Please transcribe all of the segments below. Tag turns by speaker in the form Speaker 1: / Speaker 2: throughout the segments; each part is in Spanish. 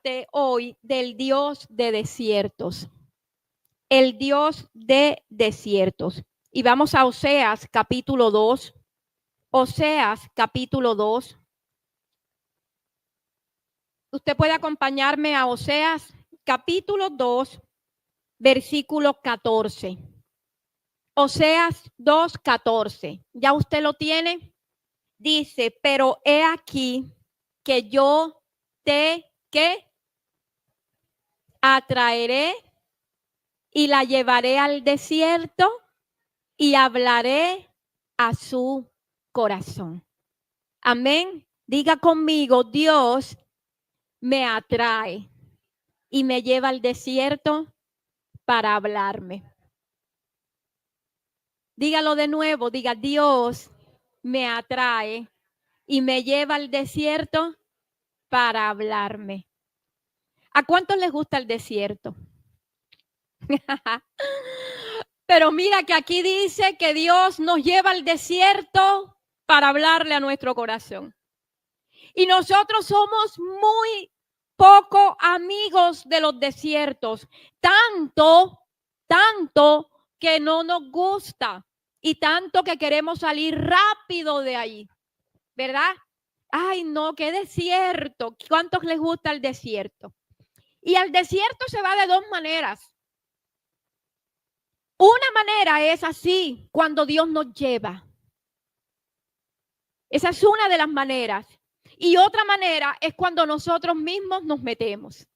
Speaker 1: hablarte hoy del Dios de desiertos. El Dios de desiertos. Y vamos a Oseas capítulo 2. Oseas capítulo 2. Usted puede acompañarme a Oseas capítulo 2, versículo 14. Oseas 2:14. ¿Ya usted lo tiene? Dice, pero he aquí que yo te, ¿qué? Atraeré y la llevaré al desierto y hablaré a su corazón. Amén. Diga conmigo, Dios me atrae y me lleva al desierto para hablarme. Dígalo de nuevo, diga, Dios me atrae y me lleva al desierto para hablarme. ¿A cuántos les gusta el desierto? Pero mira que aquí dice que Dios nos lleva al desierto para hablarle a nuestro corazón. Y nosotros somos muy poco amigos de los desiertos, tanto que no nos gusta y tanto que queremos salir rápido de ahí, ¿verdad? Ay, no, qué desierto. ¿Cuántos les gusta el desierto? Y al desierto se va de dos maneras. Una manera es así, cuando Dios nos lleva. Esa es una de las maneras. Y otra manera es cuando nosotros mismos nos metemos.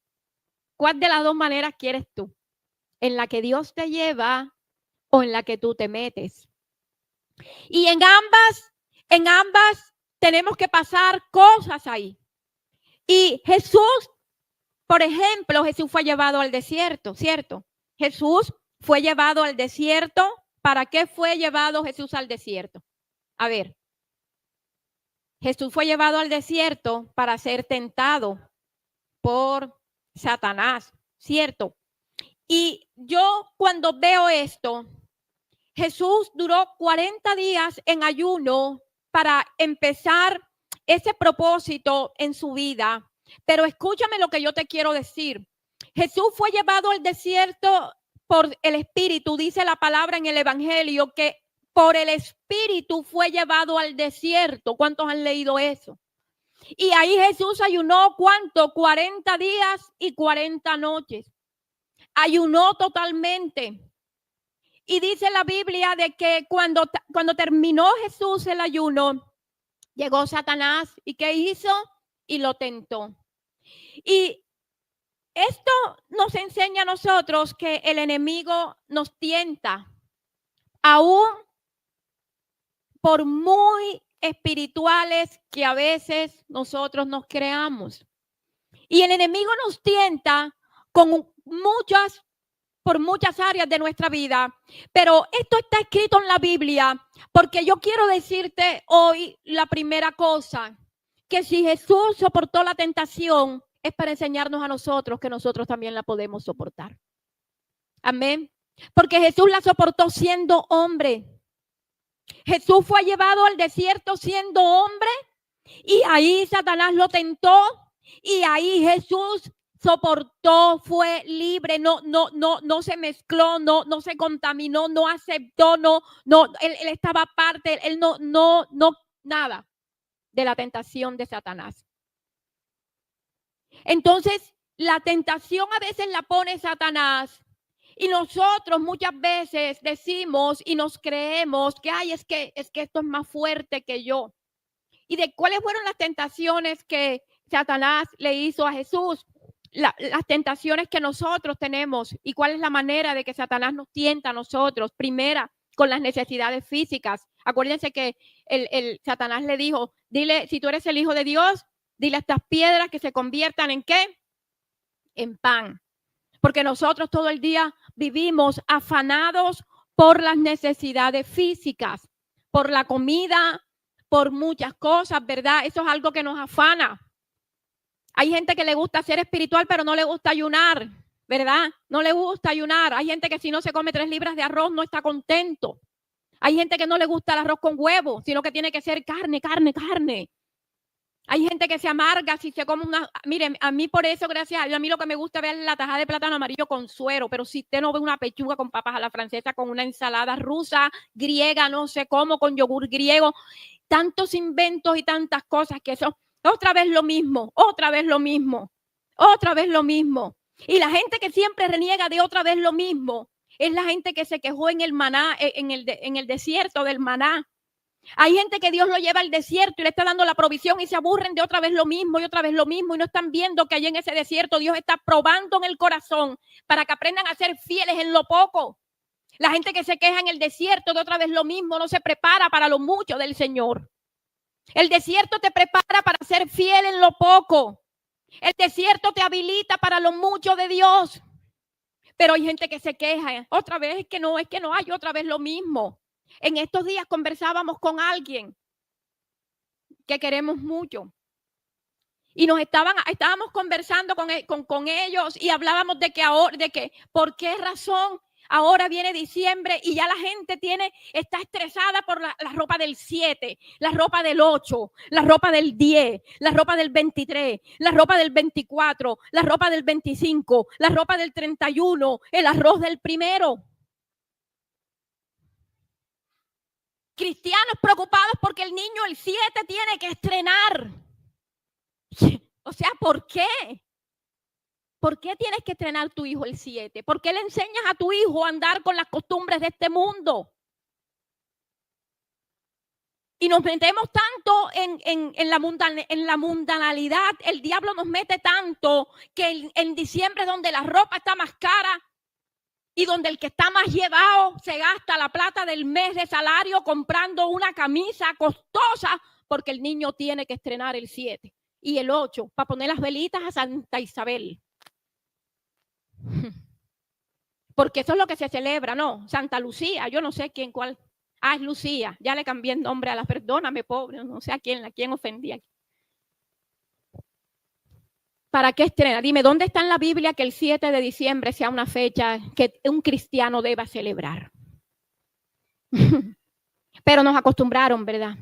Speaker 1: ¿Cuál de las dos maneras quieres tú? ¿En la que Dios te lleva o en la que tú te metes? Y en ambas tenemos que pasar cosas ahí. Y Jesús, por ejemplo, Jesús fue llevado al desierto, ¿cierto? Jesús fue llevado al desierto. ¿Para qué fue llevado Jesús al desierto? A ver, Jesús fue llevado al desierto para ser tentado por Satanás, ¿cierto? Y yo cuando veo esto, Jesús duró 40 días en ayuno para empezar ese propósito en su vida. Pero escúchame lo que yo te quiero decir. Jesús fue llevado al desierto por el Espíritu. Dice la palabra en el Evangelio que por el Espíritu fue llevado al desierto. ¿Cuántos han leído eso? Y ahí Jesús ayunó, ¿cuánto? 40 días y 40 noches. Ayunó totalmente. Y dice la Biblia de que cuando terminó Jesús el ayuno, llegó Satanás. ¿Y qué hizo? Y lo tentó. Y esto nos enseña a nosotros que el enemigo nos tienta, aún por muy espirituales que a veces nosotros nos creamos. Y el enemigo nos tienta por muchas áreas de nuestra vida. Pero esto está escrito en la Biblia porque yo quiero decirte hoy la primera cosa, que si Jesús soportó la tentación, es para enseñarnos a nosotros que nosotros también la podemos soportar. Amén. Porque Jesús la soportó siendo hombre. Jesús fue llevado al desierto siendo hombre y ahí Satanás lo tentó y ahí Jesús soportó, fue libre, no se mezcló, no se contaminó, no aceptó, él estaba aparte, él no, nada de la tentación de Satanás. Entonces, la tentación a veces la pone Satanás y nosotros muchas veces decimos y nos creemos que, ay, es que esto es más fuerte que yo. ¿Y de cuáles fueron las tentaciones que Satanás le hizo a Jesús? Las tentaciones que nosotros tenemos y cuál es la manera de que Satanás nos tienta a nosotros. Primera, con las necesidades físicas. Acuérdense que el Satanás le dijo, dile, si tú eres el Hijo de Dios, dile a estas piedras que se conviertan ¿en qué? En pan. Porque nosotros todo el día vivimos afanados por las necesidades físicas, por la comida, por muchas cosas, ¿verdad? Eso es algo que nos afana. Hay gente que le gusta ser espiritual, pero no le gusta ayunar, ¿verdad? No le gusta ayunar. Hay gente que si no se come 3 libras de arroz no está contento. Hay gente que no le gusta el arroz con huevo, sino que tiene que ser carne. Hay gente que se amarga si se come una... Miren, a mí por eso, gracias a Dios, a mí lo que me gusta ver es la tajada de plátano amarillo con suero, pero si usted no ve una pechuga con papas a la francesa, con una ensalada rusa, griega, no sé cómo, con yogur griego, tantos inventos y tantas cosas que son otra vez lo mismo, otra vez lo mismo, otra vez lo mismo. Y la gente que siempre reniega de otra vez lo mismo es la gente que se quejó en el maná, en el desierto del maná. Hay gente que Dios lo lleva al desierto y le está dando la provisión y se aburren de otra vez lo mismo y otra vez lo mismo y no están viendo que allí en ese desierto Dios está probando en el corazón para que aprendan a ser fieles en lo poco. La gente que se queja en el desierto de otra vez lo mismo no se prepara para lo mucho del Señor. El desierto te prepara para ser fiel en lo poco. El desierto te habilita para lo mucho de Dios. Pero hay gente que se queja. Otra vez es que no hay otra vez lo mismo. En estos días conversábamos con alguien que queremos mucho y nos estábamos conversando con ellos y hablábamos de que por qué razón ahora viene diciembre y ya la gente está estresada por la ropa del 7, la ropa del 8, la ropa del 10, la ropa del 23, la ropa del 24, la ropa del 25, la ropa del 31, el arroz del 1. Cristianos preocupados porque el niño el 7 tiene que estrenar. O sea, ¿por qué? ¿Por qué tienes que estrenar tu hijo el 7? ¿Por qué le enseñas a tu hijo a andar con las costumbres de este mundo? Y nos metemos tanto en la mundanalidad, el diablo nos mete tanto que en diciembre, donde la ropa está más cara y donde el que está más llevado se gasta la plata del mes de salario comprando una camisa costosa porque el niño tiene que estrenar el 7 y el 8 para poner las velitas a Santa Isabel. Porque eso es lo que se celebra, ¿no? Santa Lucía, yo no sé cuál. Ah, es Lucía, ya le cambié el nombre a la, perdóname, pobre, no sé a quién ofendí aquí. ¿Para qué estrena? Dime, ¿dónde está en la Biblia que el 7 de diciembre sea una fecha que un cristiano deba celebrar? Pero nos acostumbraron, ¿verdad?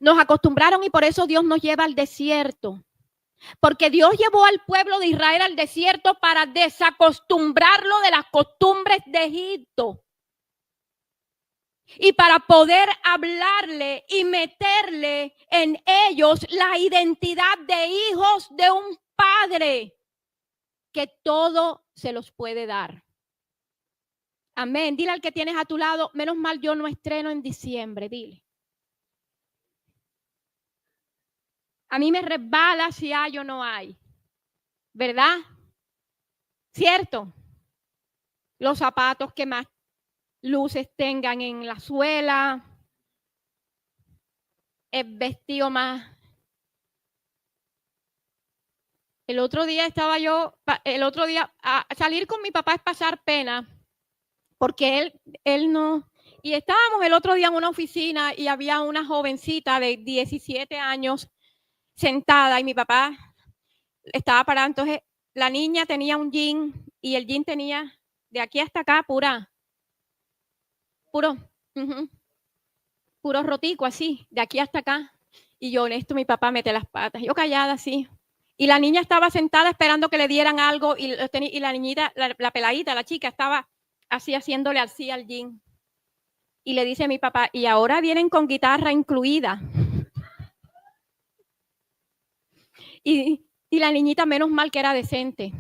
Speaker 1: Nos acostumbraron y por eso Dios nos lleva al desierto. Porque Dios llevó al pueblo de Israel al desierto para desacostumbrarlo de las costumbres de Egipto. Y para poder hablarle y meterle en ellos la identidad de hijos de un padre que todo se los puede dar. Amén. Dile al que tienes a tu lado, menos mal yo no estreno en diciembre, dile. A mí me resbala si hay o no hay, ¿verdad? ¿Cierto? Los zapatos que más luces tengan en la suela, el vestido más. El otro día a salir con mi papá es pasar pena, porque él no. Y estábamos el otro día en una oficina y había una jovencita de 17 años sentada y mi papá estaba parado. Entonces la niña tenía un jean y el jean tenía de aquí hasta acá puro rotico así, de aquí hasta acá. Y yo, honesto, mi papá mete las patas. Yo callada así. Y la niña estaba sentada esperando que le dieran algo y la niñita, la peladita, la chica, estaba así haciéndole así al jean. Y le dice a mi papá, y ahora vienen con guitarra incluida. Y la niñita, menos mal que era decente.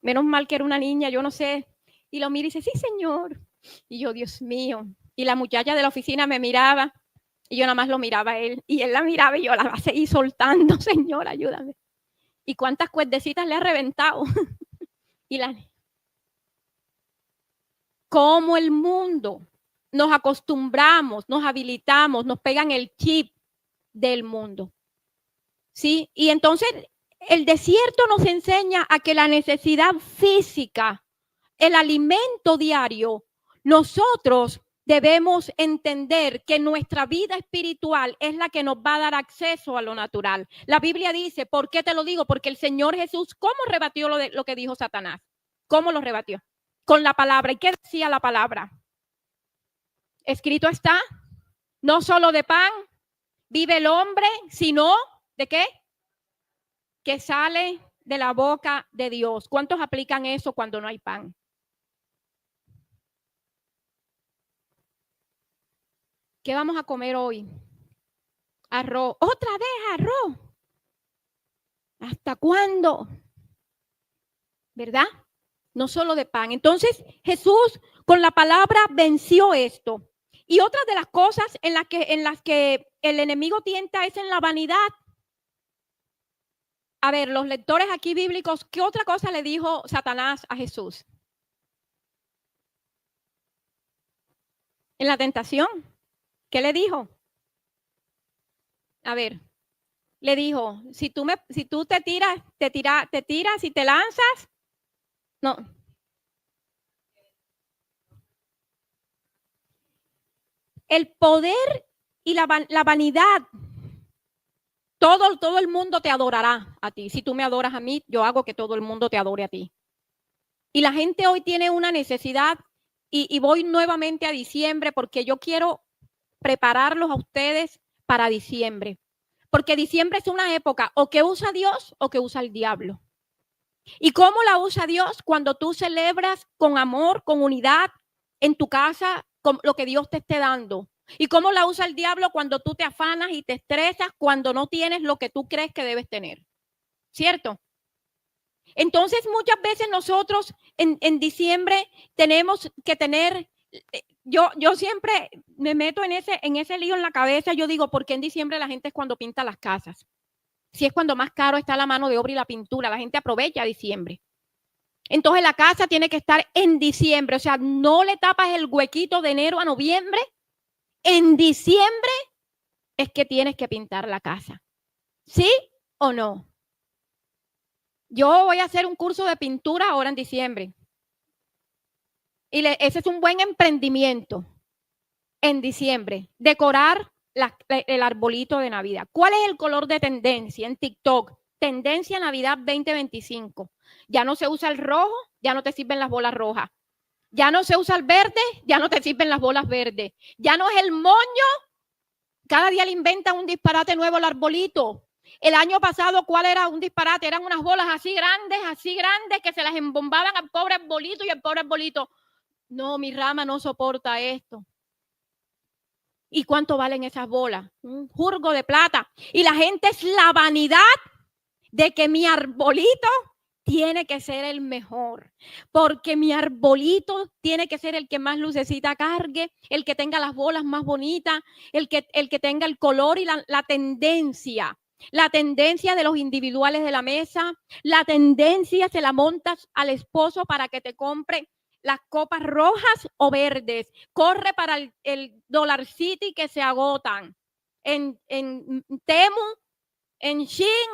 Speaker 1: Menos mal que era una niña, yo no sé. Y lo mira y dice, sí, señor. Y yo, Dios mío. Y la muchacha de la oficina me miraba y yo nada más lo miraba a él. Y él la miraba y yo la seguí soltando, señor, ayúdame. ¿Y cuántas cuerdecitas le ha reventado? Y como el mundo nos acostumbramos, nos habilitamos, nos pegan el chip del mundo. ¿Sí? Y entonces el desierto nos enseña a que la necesidad física, el alimento diario, nosotros debemos entender que nuestra vida espiritual es la que nos va a dar acceso a lo natural. La Biblia dice, ¿por qué te lo digo? Porque el Señor Jesús, ¿cómo rebatió lo que dijo Satanás? ¿Cómo lo rebatió? Con la palabra. ¿Y qué decía la palabra? Escrito está, no solo de pan vive el hombre, sino ¿De qué? Que sale de la boca de Dios. ¿Cuántos aplican eso cuando no hay pan? ¿Qué vamos a comer hoy? Arroz. Otra vez arroz. ¿Hasta cuándo? ¿Verdad? No solo de pan. Entonces Jesús con la palabra venció esto. Y otra de las cosas en las que el enemigo tienta es en la vanidad. A ver, los lectores aquí bíblicos, ¿qué otra cosa le dijo Satanás a Jesús? En la tentación, ¿qué le dijo? A ver, le dijo, si tú te tiras y te lanzas, no. El poder y la vanidad, todo el mundo te adorará a ti. Si tú me adoras a mí, yo hago que todo el mundo te adore a ti. Y la gente hoy tiene una necesidad, y voy nuevamente a diciembre porque yo quiero prepararlos a ustedes para diciembre. Porque diciembre es una época o que usa Dios o que usa el diablo. ¿Y cómo la usa Dios? Cuando tú celebras con amor, con unidad en tu casa, con lo que Dios te esté dando. ¿Y cómo la usa el diablo? Cuando tú te afanas y te estresas, cuando no tienes lo que tú crees que debes tener. ¿Cierto? Entonces, muchas veces nosotros en diciembre tenemos que tener, yo siempre me meto en ese lío en la cabeza. Yo digo, ¿por qué en diciembre la gente es cuando pinta las casas? Si es cuando más caro está la mano de obra y la pintura, la gente aprovecha diciembre. Entonces la casa tiene que estar en diciembre, o sea, no le tapas el huequito de enero a noviembre. En diciembre es que tienes que pintar la casa. ¿Sí o no? Yo voy a hacer un curso de pintura ahora en diciembre. Y ese es un buen emprendimiento en diciembre, decorar el arbolito de Navidad. ¿Cuál es el color de tendencia en TikTok? Tendencia Navidad 2025. Ya no se usa el rojo, ya no te sirven las bolas rojas. Ya no se usa el verde, ya no te sirven las bolas verdes. Ya no es el moño. Cada día le inventan un disparate nuevo al arbolito. El año pasado, ¿cuál era un disparate? Eran unas bolas así grandes, que se las embombaban al pobre arbolito, y el pobre arbolito, no, mi rama no soporta esto. ¿Y cuánto valen esas bolas? Un jurgo de plata. Y la gente es la vanidad de que mi arbolito tiene que ser el mejor, porque mi arbolito tiene que ser el que más lucecita cargue, el que tenga las bolas más bonitas, el que tenga el color y la tendencia de los individuales de la mesa. La tendencia se la montas al esposo para que te compre las copas rojas o verdes. Corre para el Dollar City que se agotan. En Temu, en Shein,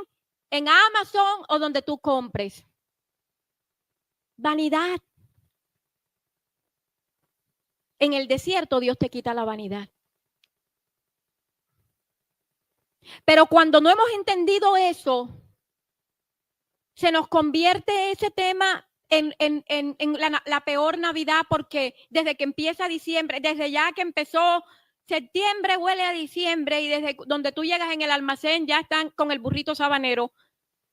Speaker 1: en Amazon o donde tú compres. Vanidad. En el desierto Dios te quita la vanidad. Pero cuando no hemos entendido eso, se nos convierte ese tema en la peor Navidad, porque desde que empieza diciembre, desde ya que empezó septiembre huele a diciembre, y desde donde tú llegas en el almacén ya están con el burrito sabanero,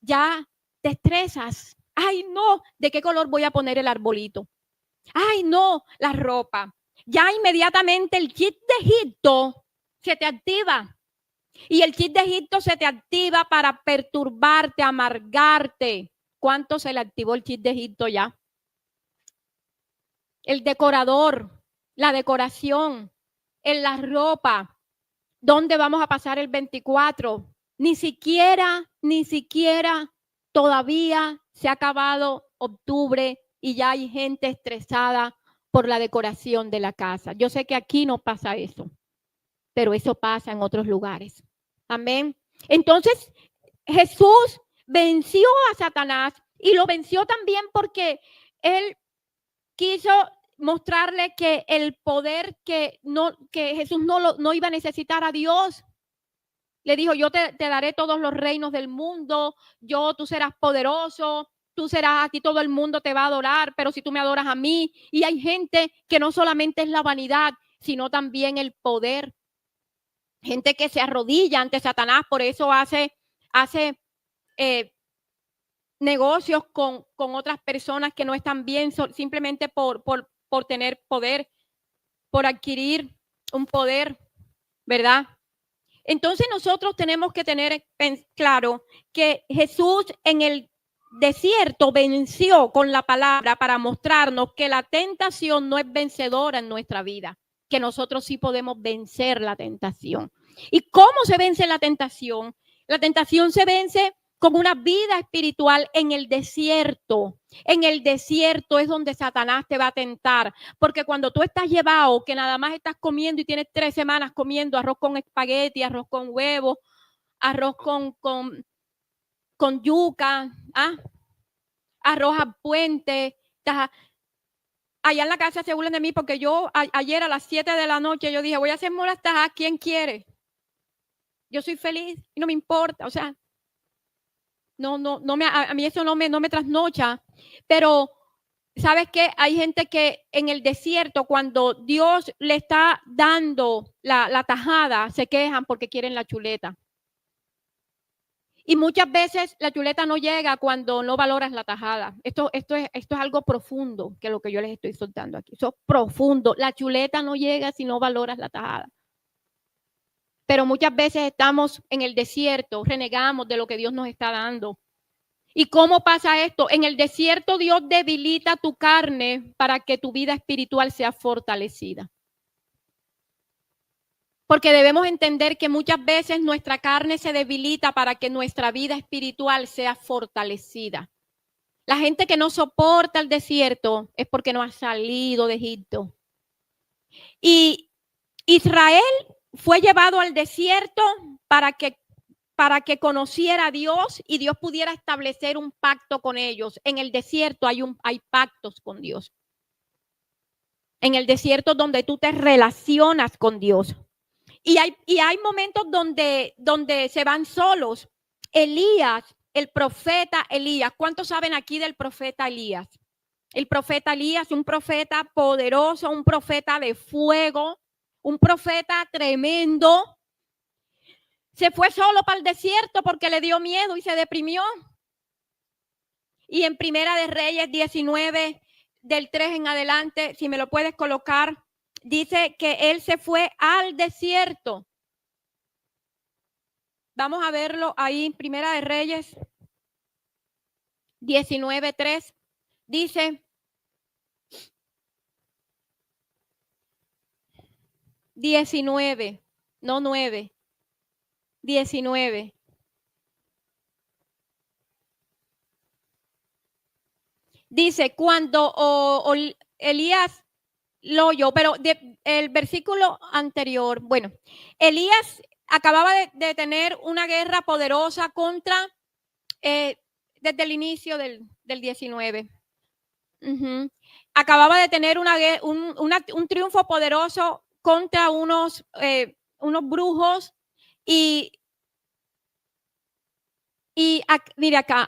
Speaker 1: ya te estresas. Ay, no, ¿de qué color voy a poner el arbolito? Ay, no, la ropa. Ya inmediatamente el chip de Egipto se te activa. Y el chip de Egipto se te activa para perturbarte, amargarte. ¿Cuánto se le activó el chip de Egipto ya? El decorador, la decoración, en la ropa. ¿Dónde vamos a pasar el 24? Ni siquiera todavía se ha acabado octubre y ya hay gente estresada por la decoración de la casa. Yo sé que aquí no pasa eso, pero eso pasa en otros lugares. Amén. Entonces, Jesús venció a Satanás, y lo venció también porque él quiso mostrarle que el poder que Jesús no iba a necesitar a Dios. Le dijo, yo te daré todos los reinos del mundo, tú serás poderoso, tú serás, aquí todo el mundo te va a adorar, pero si tú me adoras a mí. Y hay gente que no solamente es la vanidad, sino también el poder. Gente que se arrodilla ante Satanás, por eso hace hace negocios con otras personas que no están bien simplemente por tener poder, por adquirir un poder, ¿verdad? Entonces nosotros tenemos que tener claro que Jesús en el desierto venció con la palabra para mostrarnos que la tentación no es vencedora en nuestra vida, que nosotros sí podemos vencer la tentación. ¿Y cómo se vence la tentación? La tentación se vence con una vida espiritual en el desierto. En el desierto es donde Satanás te va a tentar, porque cuando tú estás llevado, que nada más estás comiendo y tienes 3 semanas comiendo arroz con espagueti, arroz con huevo, arroz con yuca, arroz al puente. Allá en la casa se burlan de mí porque yo ayer a las 7 de la noche yo dije, voy a hacer moras, ¿quién quiere? Yo soy feliz y no me importa, o sea, a mí eso no me trasnocha, pero ¿sabes qué? Hay gente que en el desierto, cuando Dios le está dando la tajada, se quejan porque quieren la chuleta. Y muchas veces la chuleta no llega cuando no valoras la tajada. Esto es algo profundo, que es lo que yo les estoy soltando aquí. Eso es profundo. La chuleta no llega si no valoras la tajada. Pero muchas veces estamos en el desierto, renegamos de lo que Dios nos está dando. ¿Y cómo pasa esto? En el desierto Dios debilita tu carne para que tu vida espiritual sea fortalecida. Porque debemos entender que muchas veces nuestra carne se debilita para que nuestra vida espiritual sea fortalecida. La gente que no soporta el desierto es porque no ha salido de Egipto. Y Israel fue llevado al desierto para que conociera a Dios y Dios pudiera establecer un pacto con ellos. En el desierto hay pactos con Dios. En el desierto donde tú te relacionas con Dios. Y hay momentos donde se van solos. Elías, el profeta Elías. ¿Cuántos saben aquí del profeta Elías? El profeta Elías, un profeta poderoso, un profeta de fuego, un profeta tremendo. Se fue solo para el desierto porque le dio miedo y se deprimió. Y en Primera de Reyes 19, del 3 en adelante, si me lo puedes colocar, dice que él se fue al desierto. Vamos a verlo ahí, Primera de Reyes 19:3. Dice, 19, no 9, 19. Dice, cuando Elías lo oyó, pero el versículo anterior, bueno, Elías acababa de tener una guerra poderosa contra, desde el inicio del 19. Acababa de tener un triunfo poderoso contra unos brujos mire acá,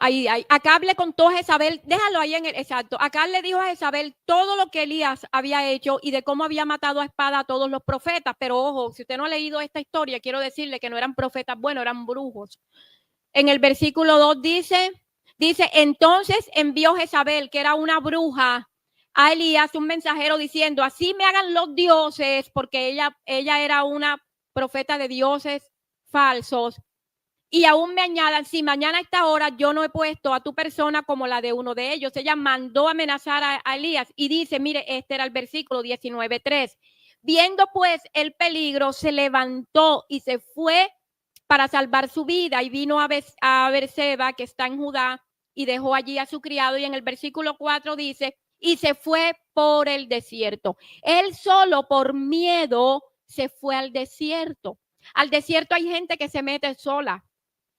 Speaker 1: Acab le contó a Jezabel, déjalo ahí exacto. Acab le dijo a Jezabel todo lo que Elías había hecho y de cómo había matado a espada a todos los profetas. Pero ojo, si usted no ha leído esta historia, quiero decirle que no eran profetas buenos, eran brujos. En el versículo 2 dice, entonces envió Jezabel, que era una bruja, a Elías un mensajero diciendo, así me hagan los dioses, porque ella era una profeta de dioses falsos. Y aún me añadan, si mañana a esta hora yo no he puesto a tu persona como la de uno de ellos. Ella mandó amenazar a Elías y dice, mire, este era el versículo 19:3. Viendo pues el peligro, se levantó y se fue para salvar su vida y vino a Berseba, que está en Judá, y dejó allí a su criado. Y en el versículo 4 dice, y se fue por el desierto. Él solo por miedo se fue al desierto. Al desierto hay gente que se mete sola.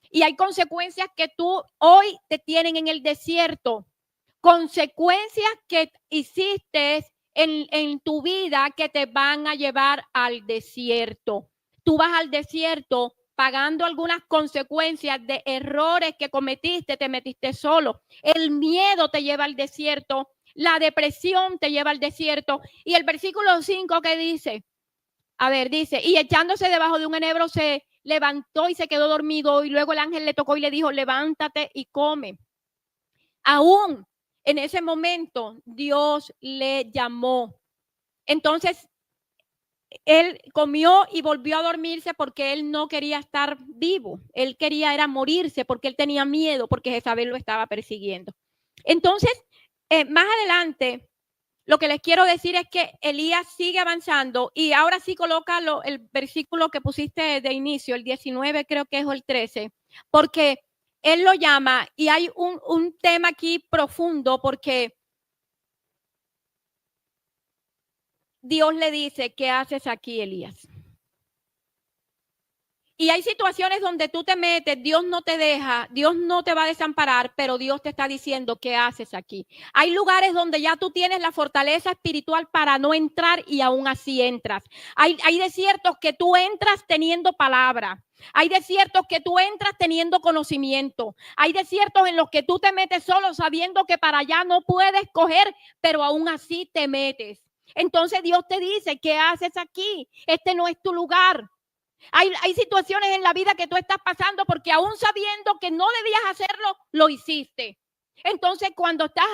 Speaker 1: Y hay consecuencias que tú hoy te tienen en el desierto. Consecuencias que hiciste en tu vida que te van a llevar al desierto. Tú vas al desierto pagando algunas consecuencias de errores que cometiste, te metiste solo. El miedo te lleva al desierto. La depresión te lleva al desierto. Y el versículo 5 que dice, dice, y echándose debajo de un enebro se levantó y se quedó dormido, y luego el ángel le tocó y le dijo, levántate y come. Aún en ese momento Dios le llamó. Entonces él comió y volvió a dormirse porque él no quería estar vivo. Él quería era morirse porque él tenía miedo, porque Jezabel lo estaba persiguiendo. Entonces, más adelante, lo que les quiero decir es que Elías sigue avanzando, y ahora sí coloca el versículo que pusiste de inicio, el 19 creo que es, o el 13, porque él lo llama, y hay un tema aquí profundo, porque Dios le dice, ¿qué haces aquí, Elías? Y hay situaciones donde tú te metes, Dios no te deja, Dios no te va a desamparar, pero Dios te está diciendo, ¿qué haces aquí? Hay lugares donde ya tú tienes la fortaleza espiritual para no entrar y aún así entras. Hay desiertos que tú entras teniendo palabra. Hay desiertos que tú entras teniendo conocimiento. Hay desiertos en los que tú te metes solo sabiendo que para allá no puedes coger, pero aún así te metes. Entonces Dios te dice, ¿qué haces aquí? Este no es tu lugar. Hay situaciones en la vida que tú estás pasando porque aún sabiendo que no debías hacerlo, lo hiciste. Entonces, cuando estás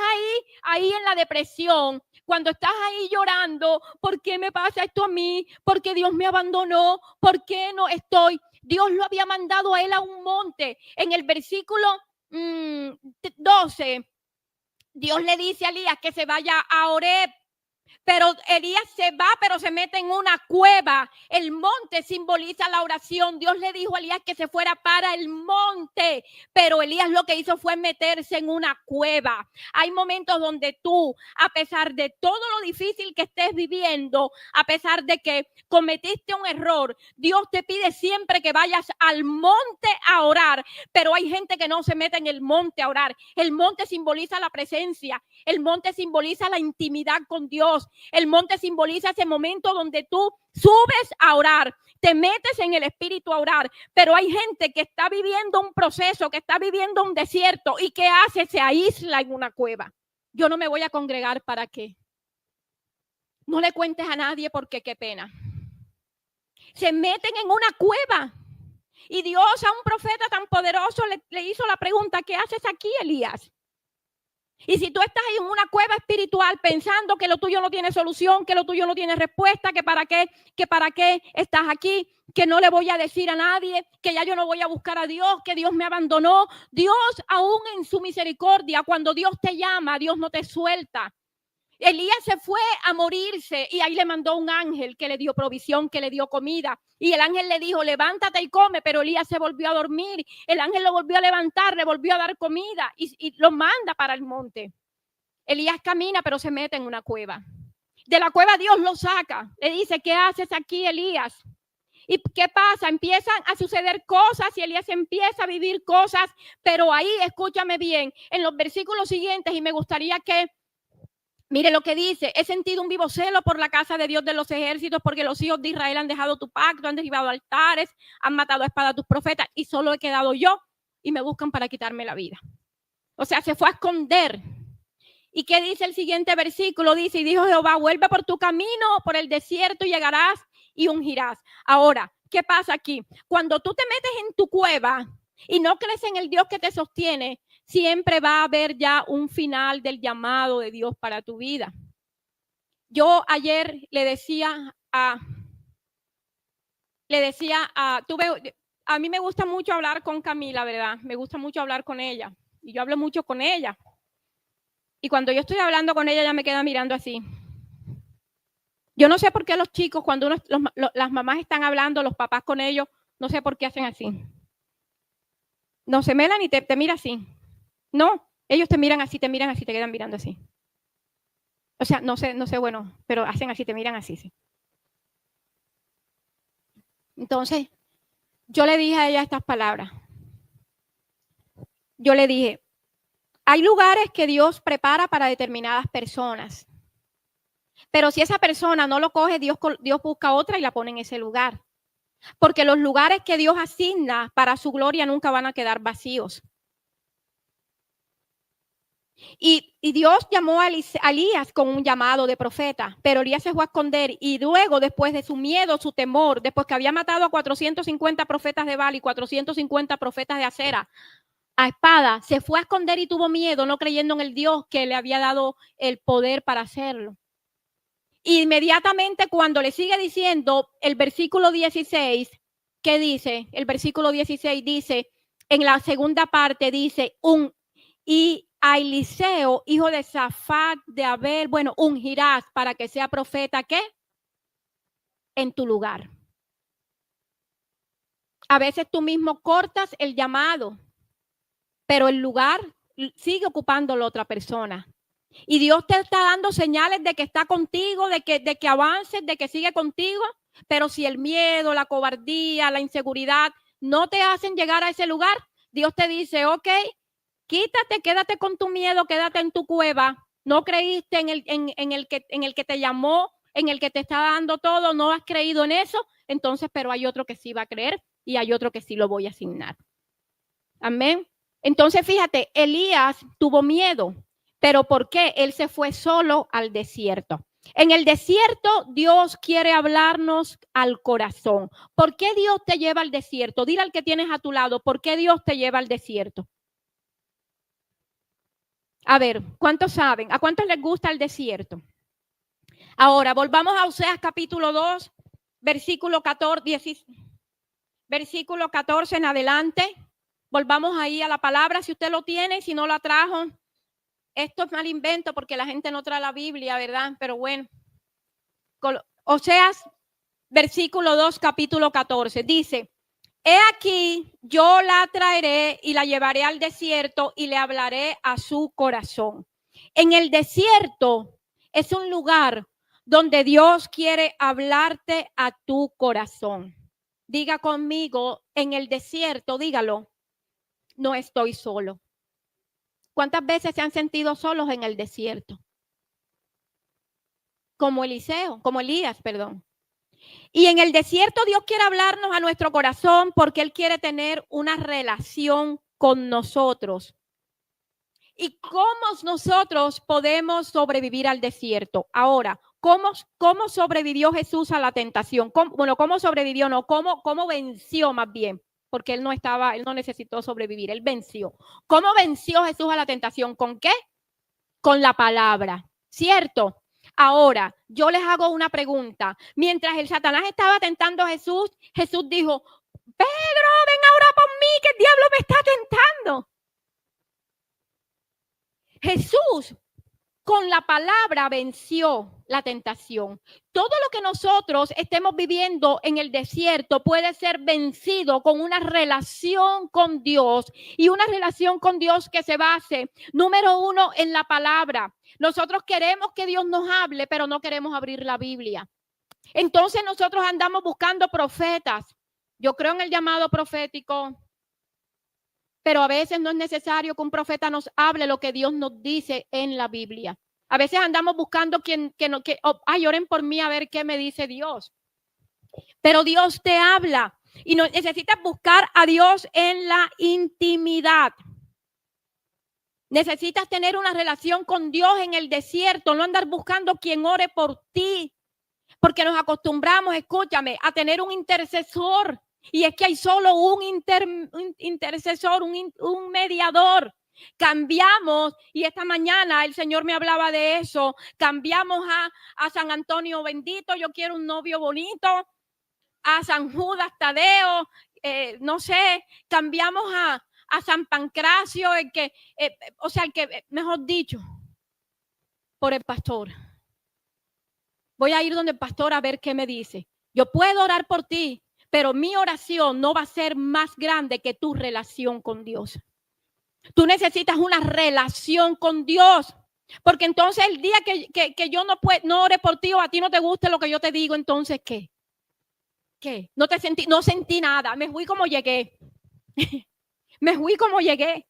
Speaker 1: ahí en la depresión, cuando estás ahí llorando, ¿por qué me pasa esto a mí? ¿Por qué Dios me abandonó? ¿Por qué no estoy? Dios lo había mandado a él a un monte. En el versículo 12, Dios le dice a Elías que se vaya a Horeb. Pero Elías se va, pero se mete en una cueva. El monte simboliza la oración. Dios le dijo a Elías que se fuera para el monte, pero Elías lo que hizo fue meterse en una cueva. Hay momentos donde tú, a pesar de todo lo difícil que estés viviendo, a pesar de que cometiste un error, Dios te pide siempre que vayas al monte a orar, pero hay gente que no se mete en el monte a orar. El monte simboliza la presencia, el monte simboliza la intimidad con Dios. El monte simboliza ese momento donde tú subes a orar, te metes en el espíritu a orar, pero hay gente que está viviendo un proceso, que está viviendo un desierto, y ¿qué hace? Se aísla en una cueva. Yo no me voy a congregar, ¿para qué? No le cuentes a nadie porque qué pena. Se meten en una cueva, y Dios a un profeta tan poderoso le hizo la pregunta, ¿qué haces aquí, Elías? Y si tú estás en una cueva espiritual pensando que lo tuyo no tiene solución, que lo tuyo no tiene respuesta, que para qué estás aquí, que no le voy a decir a nadie, que ya yo no voy a buscar a Dios, que Dios me abandonó. Dios, aún en su misericordia, cuando Dios te llama, Dios no te suelta. Elías se fue a morirse, y ahí le mandó un ángel que le dio provisión, que le dio comida. Y el ángel le dijo, levántate y come, pero Elías se volvió a dormir. El ángel lo volvió a levantar, le volvió a dar comida y lo manda para el monte. Elías camina, pero se mete en una cueva. De la cueva Dios lo saca. Le dice, ¿qué haces aquí, Elías? ¿Y qué pasa? Empiezan a suceder cosas y Elías empieza a vivir cosas, pero ahí, escúchame bien, en los versículos siguientes, y me gustaría que mire lo que dice, he sentido un vivo celo por la casa de Dios de los ejércitos, porque los hijos de Israel han dejado tu pacto, han derribado altares, han matado a espada a tus profetas, y solo he quedado yo, y me buscan para quitarme la vida. O sea, se fue a esconder. ¿Y qué dice el siguiente versículo? Dice, y dijo Jehová, vuelve por tu camino, por el desierto, y llegarás y ungirás. Ahora, ¿qué pasa aquí? Cuando tú te metes en tu cueva y no crees en el Dios que te sostiene, siempre va a haber ya un final del llamado de Dios para tu vida. Yo ayer le decía a mí me gusta mucho hablar con Camila, ¿verdad? Me gusta mucho hablar con ella, y yo hablo mucho con ella. Y cuando yo estoy hablando con ella, ella me queda mirando así. Yo no sé por qué los chicos, cuando las mamás están hablando, los papás con ellos, no sé por qué hacen así. No se melan y te mira así. No, ellos te miran así, te quedan mirando así. O sea, no sé, bueno, pero hacen así, te miran así, sí. Entonces, yo le dije a ella estas palabras. Yo le dije, hay lugares que Dios prepara para determinadas personas, pero si esa persona no lo coge, Dios busca otra y la pone en ese lugar. Porque los lugares que Dios asigna para su gloria nunca van a quedar vacíos. Y Dios llamó a Elías con un llamado de profeta, pero Elías se fue a esconder y luego, después de su miedo, su temor, después que había matado a 450 profetas de Baal y 450 profetas de Acera, a espada, se fue a esconder y tuvo miedo, no creyendo en el Dios que le había dado el poder para hacerlo. Inmediatamente cuando le sigue diciendo el versículo 16, ¿qué dice? El versículo 16 dice, en la segunda parte dice, y a Eliseo, hijo de Safat de Abel, bueno, ungirás para que sea profeta, ¿qué? En tu lugar. A veces tú mismo cortas el llamado, pero el lugar sigue ocupándolo otra persona. Y Dios te está dando señales de que está contigo, de que avances, de que sigue contigo, pero si el miedo, la cobardía, la inseguridad no te hacen llegar a ese lugar, Dios te dice, ok, quítate, quédate con tu miedo, quédate en tu cueva, no creíste en el que te llamó, en el que te está dando todo, no has creído en eso, entonces, pero hay otro que sí va a creer y hay otro que sí lo voy a asignar. Amén. Entonces, fíjate, Elías tuvo miedo, pero ¿por qué? Él se fue solo al desierto. En el desierto, Dios quiere hablarnos al corazón. ¿Por qué Dios te lleva al desierto? Dile al que tienes a tu lado, ¿por qué Dios te lleva al desierto? A ver, ¿cuántos saben? ¿A cuántos les gusta el desierto? Ahora, volvamos a Oseas capítulo 2, versículo 14, versículo 14 en adelante. Volvamos ahí a la palabra, si usted lo tiene, si no la trajo. Esto es mal invento porque la gente no trae la Biblia, ¿verdad? Pero bueno. Oseas, versículo 2, capítulo 14, dice, he aquí, yo la traeré y la llevaré al desierto y le hablaré a su corazón. En el desierto es un lugar donde Dios quiere hablarte a tu corazón. Diga conmigo, en el desierto, dígalo, no estoy solo. ¿Cuántas veces se han sentido solos en el desierto? Como Elías, perdón. Y en el desierto Dios quiere hablarnos a nuestro corazón porque Él quiere tener una relación con nosotros. ¿Y cómo nosotros podemos sobrevivir al desierto? Ahora, ¿cómo sobrevivió Jesús a la tentación? ¿Cómo sobrevivió? No, ¿cómo venció más bien? Porque él no necesitó sobrevivir, él venció. ¿Cómo venció Jesús a la tentación? ¿Con qué? Con la palabra, ¿cierto? Ahora, yo les hago una pregunta. Mientras el Satanás estaba tentando a Jesús, Jesús dijo, Pedro, ven ahora por mí, que el diablo me está tentando. Jesús con la palabra venció la tentación. Todo lo que nosotros estemos viviendo en el desierto puede ser vencido con una relación con Dios y una relación con Dios que se base, número uno, en la palabra. Nosotros queremos que Dios nos hable, pero no queremos abrir la Biblia. Entonces nosotros andamos buscando profetas. Yo creo en el llamado profético, pero a veces no es necesario que un profeta nos hable lo que Dios nos dice en la Biblia. A veces andamos buscando oren por mí a ver qué me dice Dios. Pero Dios te habla y necesitas buscar a Dios en la intimidad. Necesitas tener una relación con Dios en el desierto, no andar buscando quien ore por ti, porque nos acostumbramos, escúchame, a tener un intercesor. Y es que hay solo un intercesor, un mediador. Cambiamos, y esta mañana el Señor me hablaba de eso, cambiamos a San Antonio bendito, yo quiero un novio bonito, a San Judas Tadeo, no sé, cambiamos a San Pancracio, mejor dicho, por el pastor. Voy a ir donde el pastor a ver qué me dice. Yo puedo orar por ti, pero mi oración no va a ser más grande que tu relación con Dios. Tú necesitas una relación con Dios, porque entonces el día que yo no ore por ti o a ti no te guste lo que yo te digo, entonces ¿qué? ¿Qué? No sentí nada, me fui como llegué. Me fui como llegué.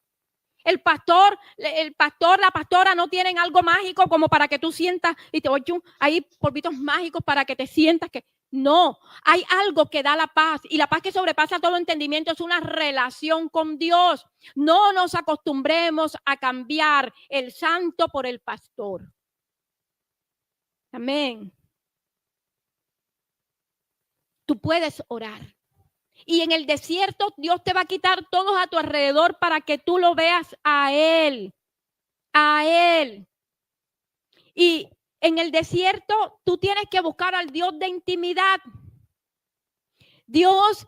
Speaker 1: El pastor, la pastora no tienen algo mágico como para que tú sientas y te oye ahí polvitos mágicos para que te sientas que no, hay algo que da la paz y la paz que sobrepasa todo entendimiento es una relación con Dios. No nos acostumbremos a cambiar el santo por el pastor. Amén. Tú puedes orar. Y en el desierto Dios te va a quitar todos a tu alrededor para que tú lo veas a Él. A Él. Y en el desierto tú tienes que buscar al Dios de intimidad. Dios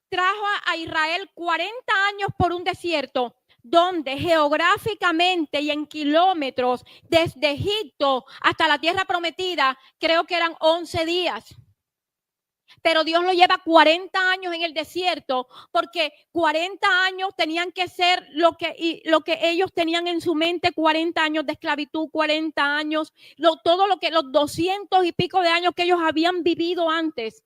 Speaker 1: trajo a Israel 40 años por un desierto donde geográficamente y en kilómetros desde Egipto hasta la tierra prometida creo que eran 11 días. Pero Dios lo lleva 40 años en el desierto porque 40 años tenían que ser lo que ellos tenían en su mente, 40 años de esclavitud, 40 años, todo lo que los 200 y pico de años que ellos habían vivido antes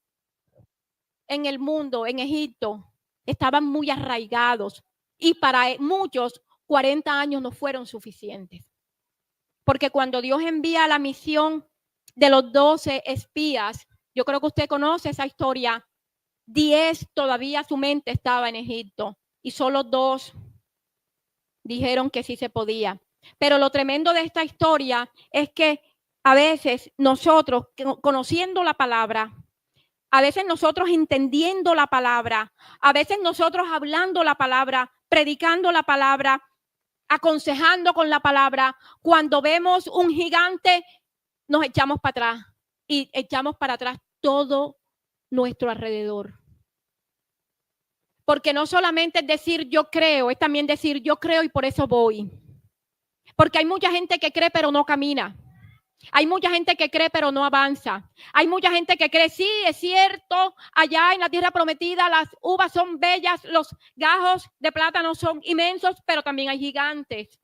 Speaker 1: en el mundo, en Egipto, estaban muy arraigados y para muchos 40 años no fueron suficientes. Porque cuando Dios envía la misión de los 12 espías, yo creo que usted conoce esa historia, 10 todavía su mente estaba en Egipto y solo 2 dijeron que sí se podía. Pero lo tremendo de esta historia es que a veces nosotros, conociendo la palabra, a veces nosotros entendiendo la palabra, a veces nosotros hablando la palabra, predicando la palabra, aconsejando con la palabra, cuando vemos un gigante, nos echamos para atrás y echamos para atrás todo nuestro alrededor. Porque no solamente es decir yo creo, es también decir yo creo y por eso voy. Porque hay mucha gente que cree pero no camina. Hay mucha gente que cree pero no avanza. Hay mucha gente que cree, sí, es cierto, allá en la tierra prometida las uvas son bellas, los gajos de plátano son inmensos, pero también hay gigantes.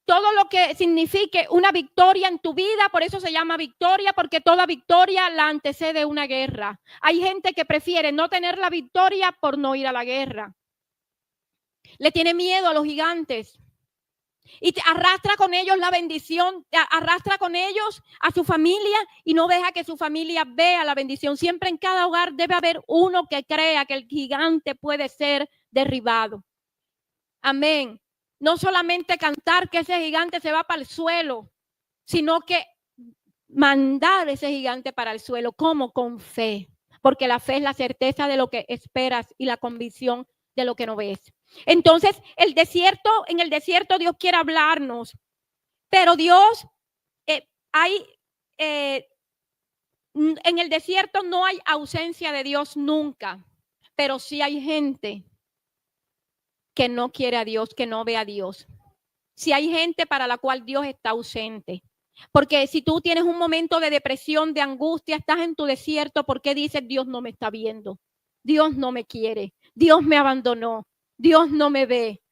Speaker 1: Todo lo que signifique una victoria en tu vida, por eso se llama victoria, porque toda victoria la antecede una guerra. Hay gente que prefiere no tener la victoria por no ir a la guerra. Le tiene miedo a los gigantes. Y te arrastra con ellos la bendición, arrastra con ellos a su familia y no deja que su familia vea la bendición. Siempre en cada hogar debe haber uno que crea que el gigante puede ser derribado. Amén. No solamente cantar que ese gigante se va para el suelo, sino que mandar ese gigante para el suelo, como con fe, porque la fe es la certeza de lo que esperas y la convicción de lo que no ves. Entonces, en el desierto Dios quiere hablarnos, pero Dios, en el desierto no hay ausencia de Dios nunca, pero sí hay gente que no quiere a Dios, que no ve a Dios. Si hay gente para la cual Dios está ausente. Porque si tú tienes un momento de depresión, de angustia, estás en tu desierto, ¿por qué dices Dios no me está viendo? Dios no me quiere, Dios me abandonó, Dios no me ve.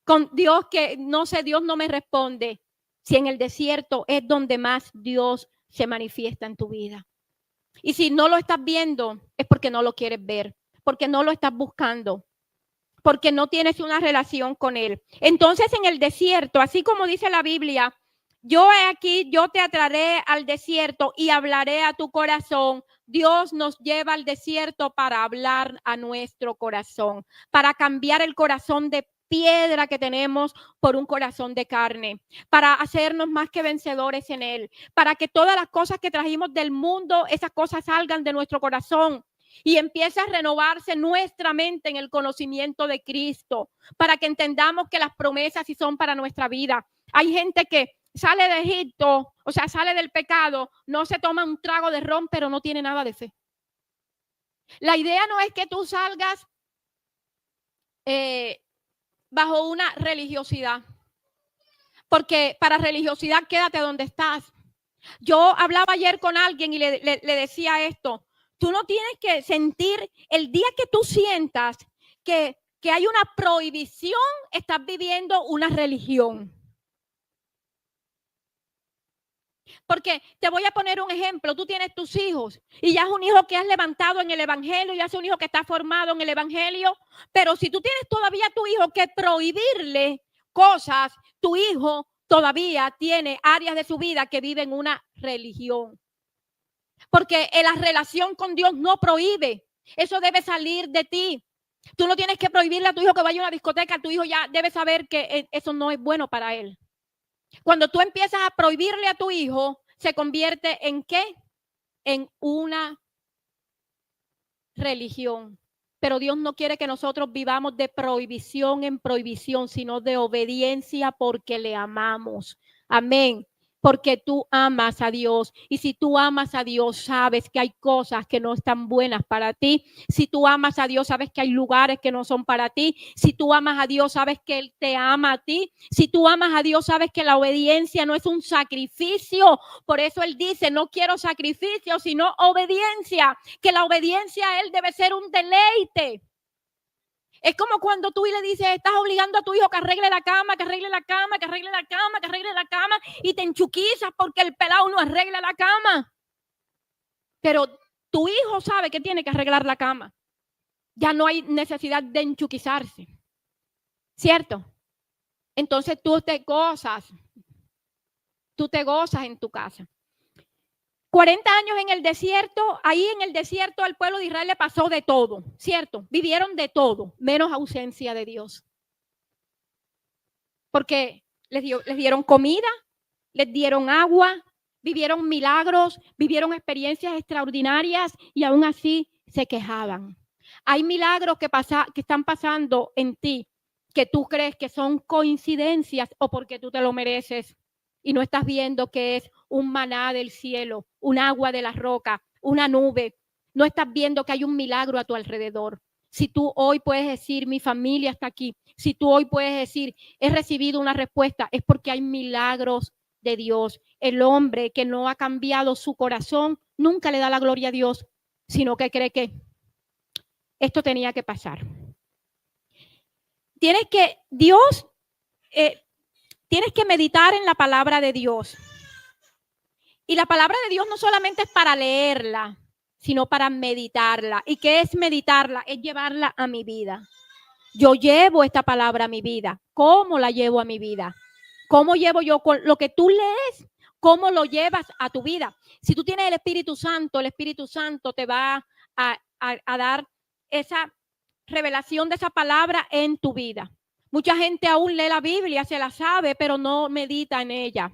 Speaker 1: Con Dios que no sé, Dios no me responde. Si en el desierto es donde más Dios se manifiesta en tu vida. Y si no lo estás viendo, es porque no lo quieres ver, porque no lo estás buscando, porque no tienes una relación con Él. Entonces en el desierto, así como dice la Biblia, yo he aquí, yo te atraeré al desierto y hablaré a tu corazón. Dios nos lleva al desierto para hablar a nuestro corazón, para cambiar el corazón de piedra que tenemos por un corazón de carne, para hacernos más que vencedores en Él, para que todas las cosas que trajimos del mundo, esas cosas salgan de nuestro corazón y empiece a renovarse nuestra mente en el conocimiento de Cristo, para que entendamos que las promesas sí son para nuestra vida. Hay gente que sale de Egipto, o sea, sale del pecado, no se toma un trago de ron, pero no tiene nada de fe. La idea no es que tú salgas bajo una religiosidad, porque para religiosidad quédate donde estás. Yo hablaba ayer con alguien y le decía esto. Tú no tienes que sentir, el día que tú sientas que hay una prohibición, estás viviendo una religión. Porque te voy a poner un ejemplo. Tú tienes tus hijos y ya es un hijo que has levantado en el evangelio, ya es un hijo que está formado en el evangelio. Pero si tú tienes todavía a tu hijo que prohibirle cosas, tu hijo todavía tiene áreas de su vida que vive en una religión. Porque la relación con Dios no prohíbe. Eso debe salir de ti. Tú no tienes que prohibirle a tu hijo que vaya a una discoteca. Tu hijo ya debe saber que eso no es bueno para él. Cuando tú empiezas a prohibirle a tu hijo, se convierte en ¿qué? En una religión. Pero Dios no quiere que nosotros vivamos de prohibición en prohibición, sino de obediencia porque le amamos. Amén. Porque tú amas a Dios. Y si tú amas a Dios, sabes que hay cosas que no están buenas para ti. Si tú amas a Dios, sabes que hay lugares que no son para ti. Si tú amas a Dios, sabes que Él te ama a ti. Si tú amas a Dios, sabes que la obediencia no es un sacrificio. Por eso Él dice, no quiero sacrificio, sino obediencia. Que la obediencia a Él debe ser un deleite. Es como cuando tú le dices, estás obligando a tu hijo que arregle la cama, que arregle la cama, que arregle la cama, que arregle la cama, y te enchuquizas porque el pelado no arregla la cama. Pero tu hijo sabe que tiene que arreglar la cama. Ya no hay necesidad de enchuquizarse. ¿Cierto? Entonces tú te gozas en tu casa. 40 años en el desierto, ahí en el desierto al pueblo de Israel le pasó de todo, ¿cierto? Vivieron de todo, menos ausencia de Dios. Porque les dieron comida, les dieron agua, vivieron milagros, vivieron experiencias extraordinarias y aún así se quejaban. Hay milagros que están pasando en ti que tú crees que son coincidencias o porque tú te lo mereces y no estás viendo que es un maná del cielo, un agua de la roca, una nube. No estás viendo que hay un milagro a tu alrededor. Si tú hoy puedes decir, mi familia está aquí, si tú hoy puedes decir, he recibido una respuesta, es porque hay milagros de Dios. El hombre que no ha cambiado su corazón nunca le da la gloria a Dios, sino que cree que esto tenía que pasar. Tienes que meditar en la palabra de Dios. Y la palabra de Dios no solamente es para leerla, sino para meditarla. ¿Y qué es meditarla? Es llevarla a mi vida. Yo llevo esta palabra a mi vida. ¿Cómo la llevo a mi vida? ¿Cómo llevo yo con lo que tú lees? ¿Cómo lo llevas a tu vida? Si tú tienes el Espíritu Santo te va a dar esa revelación de esa palabra en tu vida. Mucha gente aún lee la Biblia, se la sabe, pero no medita en ella.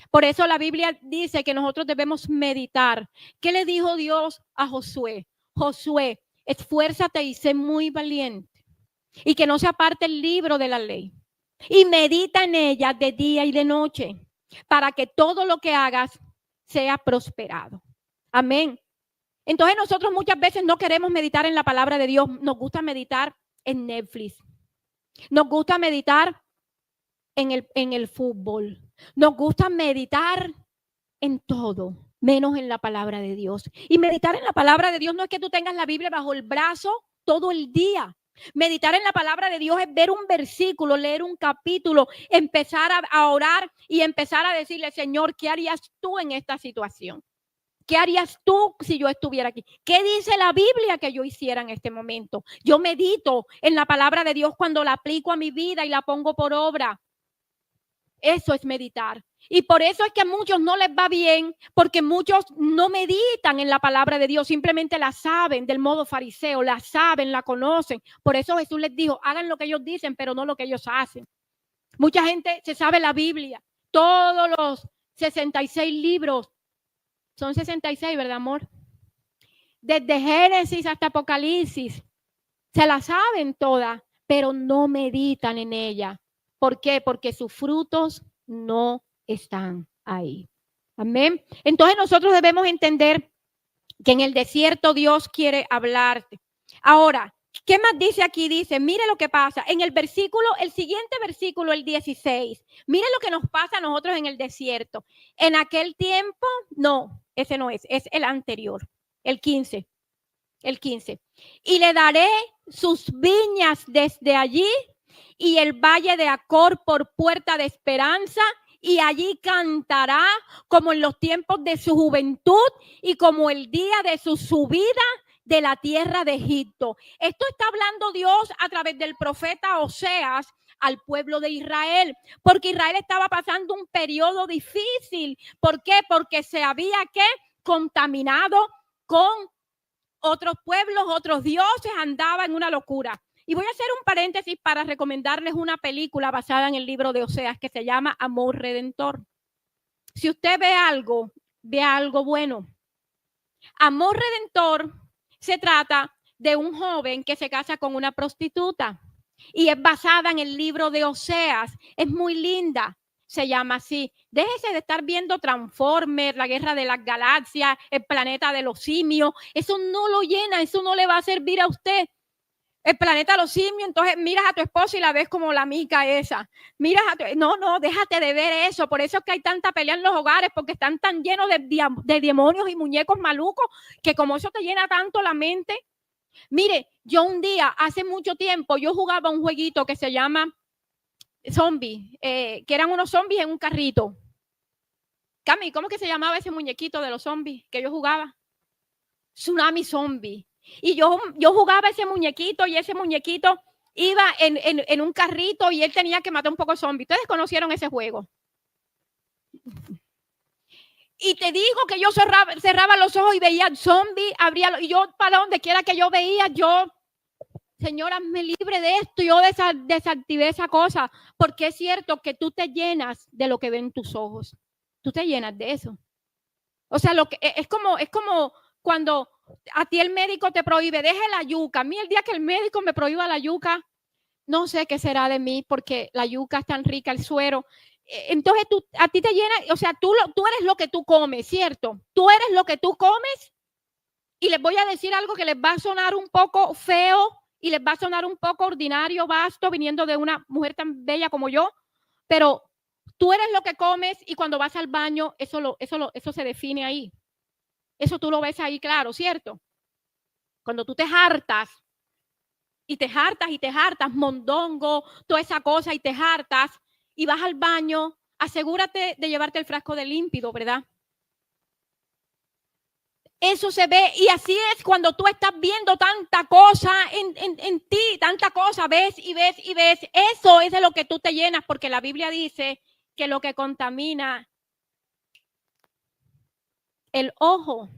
Speaker 1: Por eso la Biblia dice que nosotros debemos meditar. ¿Qué le dijo Dios a Josué? Josué, esfuérzate y sé muy valiente. Y que no se aparte el libro de la ley. Y medita en ella de día y de noche, para que todo lo que hagas sea prosperado. Amén. Entonces nosotros muchas veces no queremos meditar en la palabra de Dios. Nos gusta meditar en Netflix. Nos gusta meditar en el fútbol. Nos gusta meditar en todo, menos en la palabra de Dios. Y meditar en la palabra de Dios no es que tú tengas la Biblia bajo el brazo todo el día. Meditar en la palabra de Dios es ver un versículo, leer un capítulo, empezar a orar y empezar a decirle, Señor, ¿qué harías tú en esta situación? ¿Qué harías tú si yo estuviera aquí? ¿Qué dice la Biblia que yo hiciera en este momento? Yo medito en la palabra de Dios cuando la aplico a mi vida y la pongo por obra. Eso es meditar. Y por eso es que a muchos no les va bien, porque muchos no meditan en la palabra de Dios, simplemente la saben del modo fariseo, la saben, la conocen. Por eso Jesús les dijo, hagan lo que ellos dicen, pero no lo que ellos hacen. Mucha gente se sabe la Biblia, todos los 66 libros, son 66, ¿verdad, amor? Desde Génesis hasta Apocalipsis, se la saben todas, pero no meditan en ella. ¿Por qué? Porque sus frutos no están ahí. Amén. Entonces nosotros debemos entender que en el desierto Dios quiere hablarte. Ahora, ¿qué más dice aquí? Dice, mire lo que pasa. En el siguiente versículo, el 16, mire lo que nos pasa a nosotros en el desierto. En aquel tiempo, no, ese no es el anterior, el 15. El 15. Y le daré sus viñas desde allí y el valle de Acor por puerta de esperanza y allí cantará como en los tiempos de su juventud y como el día de su subida de la tierra de Egipto. Esto está hablando Dios a través del profeta Oseas al pueblo de Israel, porque Israel estaba pasando un periodo difícil. ¿Por qué? Porque se había contaminado con otros pueblos, otros dioses, andaba en una locura. Y voy a hacer un paréntesis para recomendarles una película basada en el libro de Oseas que se llama Amor Redentor. Si usted ve algo bueno. Amor Redentor se trata de un joven que se casa con una prostituta y es basada en el libro de Oseas. Es muy linda. Se llama así. Déjese de estar viendo Transformers, la guerra de las galaxias, el planeta de los simios. Eso no lo llena, eso no le va a servir a usted. El planeta de los simios, entonces miras a tu esposa y la ves como la mica esa. Miras a tu... No, déjate de ver eso. Por eso es que hay tanta pelea en los hogares, porque están tan llenos de demonios y muñecos malucos, que como eso te llena tanto la mente. Mire, yo un día, hace mucho tiempo, yo jugaba un jueguito que se llama Zombie, que eran unos zombies en un carrito. Cami, ¿cómo que se llamaba ese muñequito de los zombies que yo jugaba? Tsunami Zombie. Y yo jugaba ese muñequito y ese muñequito iba en un carrito y él tenía que matar un poco de zombies. ¿Ustedes conocieron ese juego? Y te digo que yo cerraba los ojos y veía el zombie, y yo para donde quiera que yo veía, Señora, me libre de esto, yo desactivé esa cosa, porque es cierto que tú te llenas de lo que ven tus ojos. Tú te llenas de eso. O sea, es como cuando a ti el médico te prohíbe, deje la yuca. A mí el día que el médico me prohíba la yuca, no sé qué será de mí, porque la yuca es tan rica, el suero. Entonces a ti te llena, o sea, tú eres lo que tú comes, ¿cierto? Tú eres lo que tú comes. Y les voy a decir algo que les va a sonar un poco feo y les va a sonar un poco ordinario, vasto, viniendo de una mujer tan bella como yo, pero tú eres lo que comes y cuando vas al baño, eso se define ahí. Eso tú lo ves ahí claro, ¿cierto? Cuando tú te hartas, mondongo, toda esa cosa, y te hartas, y vas al baño, asegúrate de llevarte el frasco de límpido, ¿verdad? Eso se ve, y así es cuando tú estás viendo tanta cosa en ti, tanta cosa, ves y ves y ves. Eso es de lo que tú te llenas, porque la Biblia dice que lo que contamina el ojo.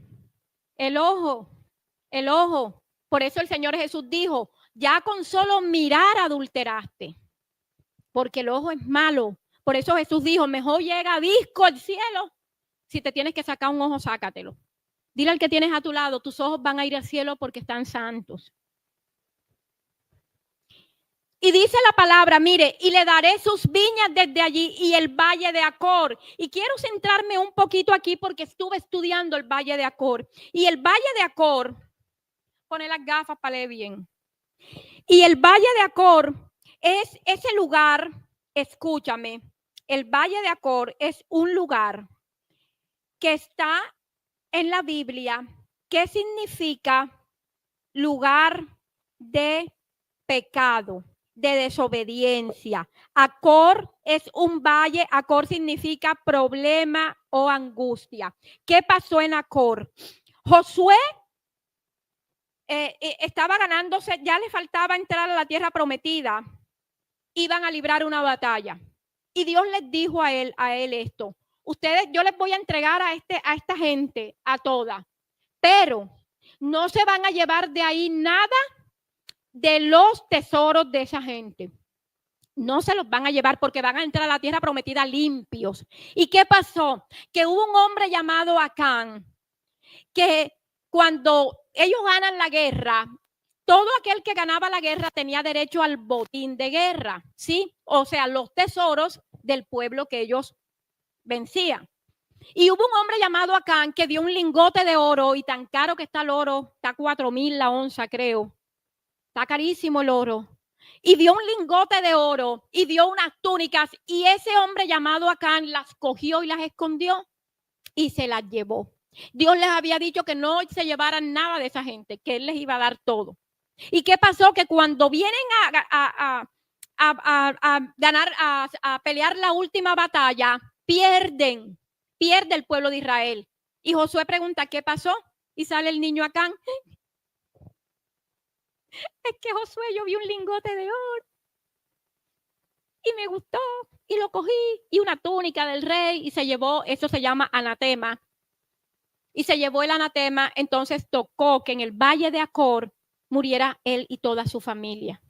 Speaker 1: Por eso el Señor Jesús dijo, ya con solo mirar adulteraste, porque el ojo es malo. Por eso Jesús dijo, mejor llega visco al cielo. Si te tienes que sacar un ojo, sácatelo. Dile al que tienes a tu lado, tus ojos van a ir al cielo porque están santos. Y dice la palabra, mire, y le daré sus viñas desde allí y el valle de Acor. Y quiero centrarme un poquito aquí porque estuve estudiando el valle de Acor. Y el valle de Acor, pone las gafas para leer bien. Y el valle de Acor es ese lugar, escúchame, el valle de Acor es un lugar que está en la Biblia, que significa lugar de pecado, de desobediencia. Acor es un valle, Acor significa problema o angustia. ¿Qué pasó en Acor? Josué estaba ganándose, ya le faltaba entrar a la tierra prometida, iban a librar una batalla. Y Dios les dijo a él esto, yo les voy a entregar a esta gente, a toda, pero no se van a llevar de ahí nada de los tesoros de esa gente. No se los van a llevar porque van a entrar a la tierra prometida limpios. ¿Y qué pasó? Que hubo un hombre llamado Acán, que cuando ellos ganan la guerra, todo aquel que ganaba la guerra tenía derecho al botín de guerra, ¿sí? O sea, los tesoros del pueblo que ellos vencían. Y hubo un hombre llamado Acán que dio un lingote de oro, y tan caro que está el oro, está 4,000 la onza, creo. Está carísimo el oro. Y dio un lingote de oro y dio unas túnicas, y ese hombre llamado Acán las cogió y las escondió y se las llevó. Dios les había dicho que no se llevaran nada de esa gente, que él les iba a dar todo. ¿Y qué pasó? Que cuando vienen a ganar, a pelear la última batalla, pierde el pueblo de Israel. Y Josué pregunta, ¿qué pasó? Y sale el niño Acán. Es que Josué, yo vi un lingote de oro y me gustó y lo cogí, y una túnica del rey, y se llevó, eso se llama anatema. Y se llevó el anatema, entonces tocó que en el valle de Acor muriera él y toda su familia.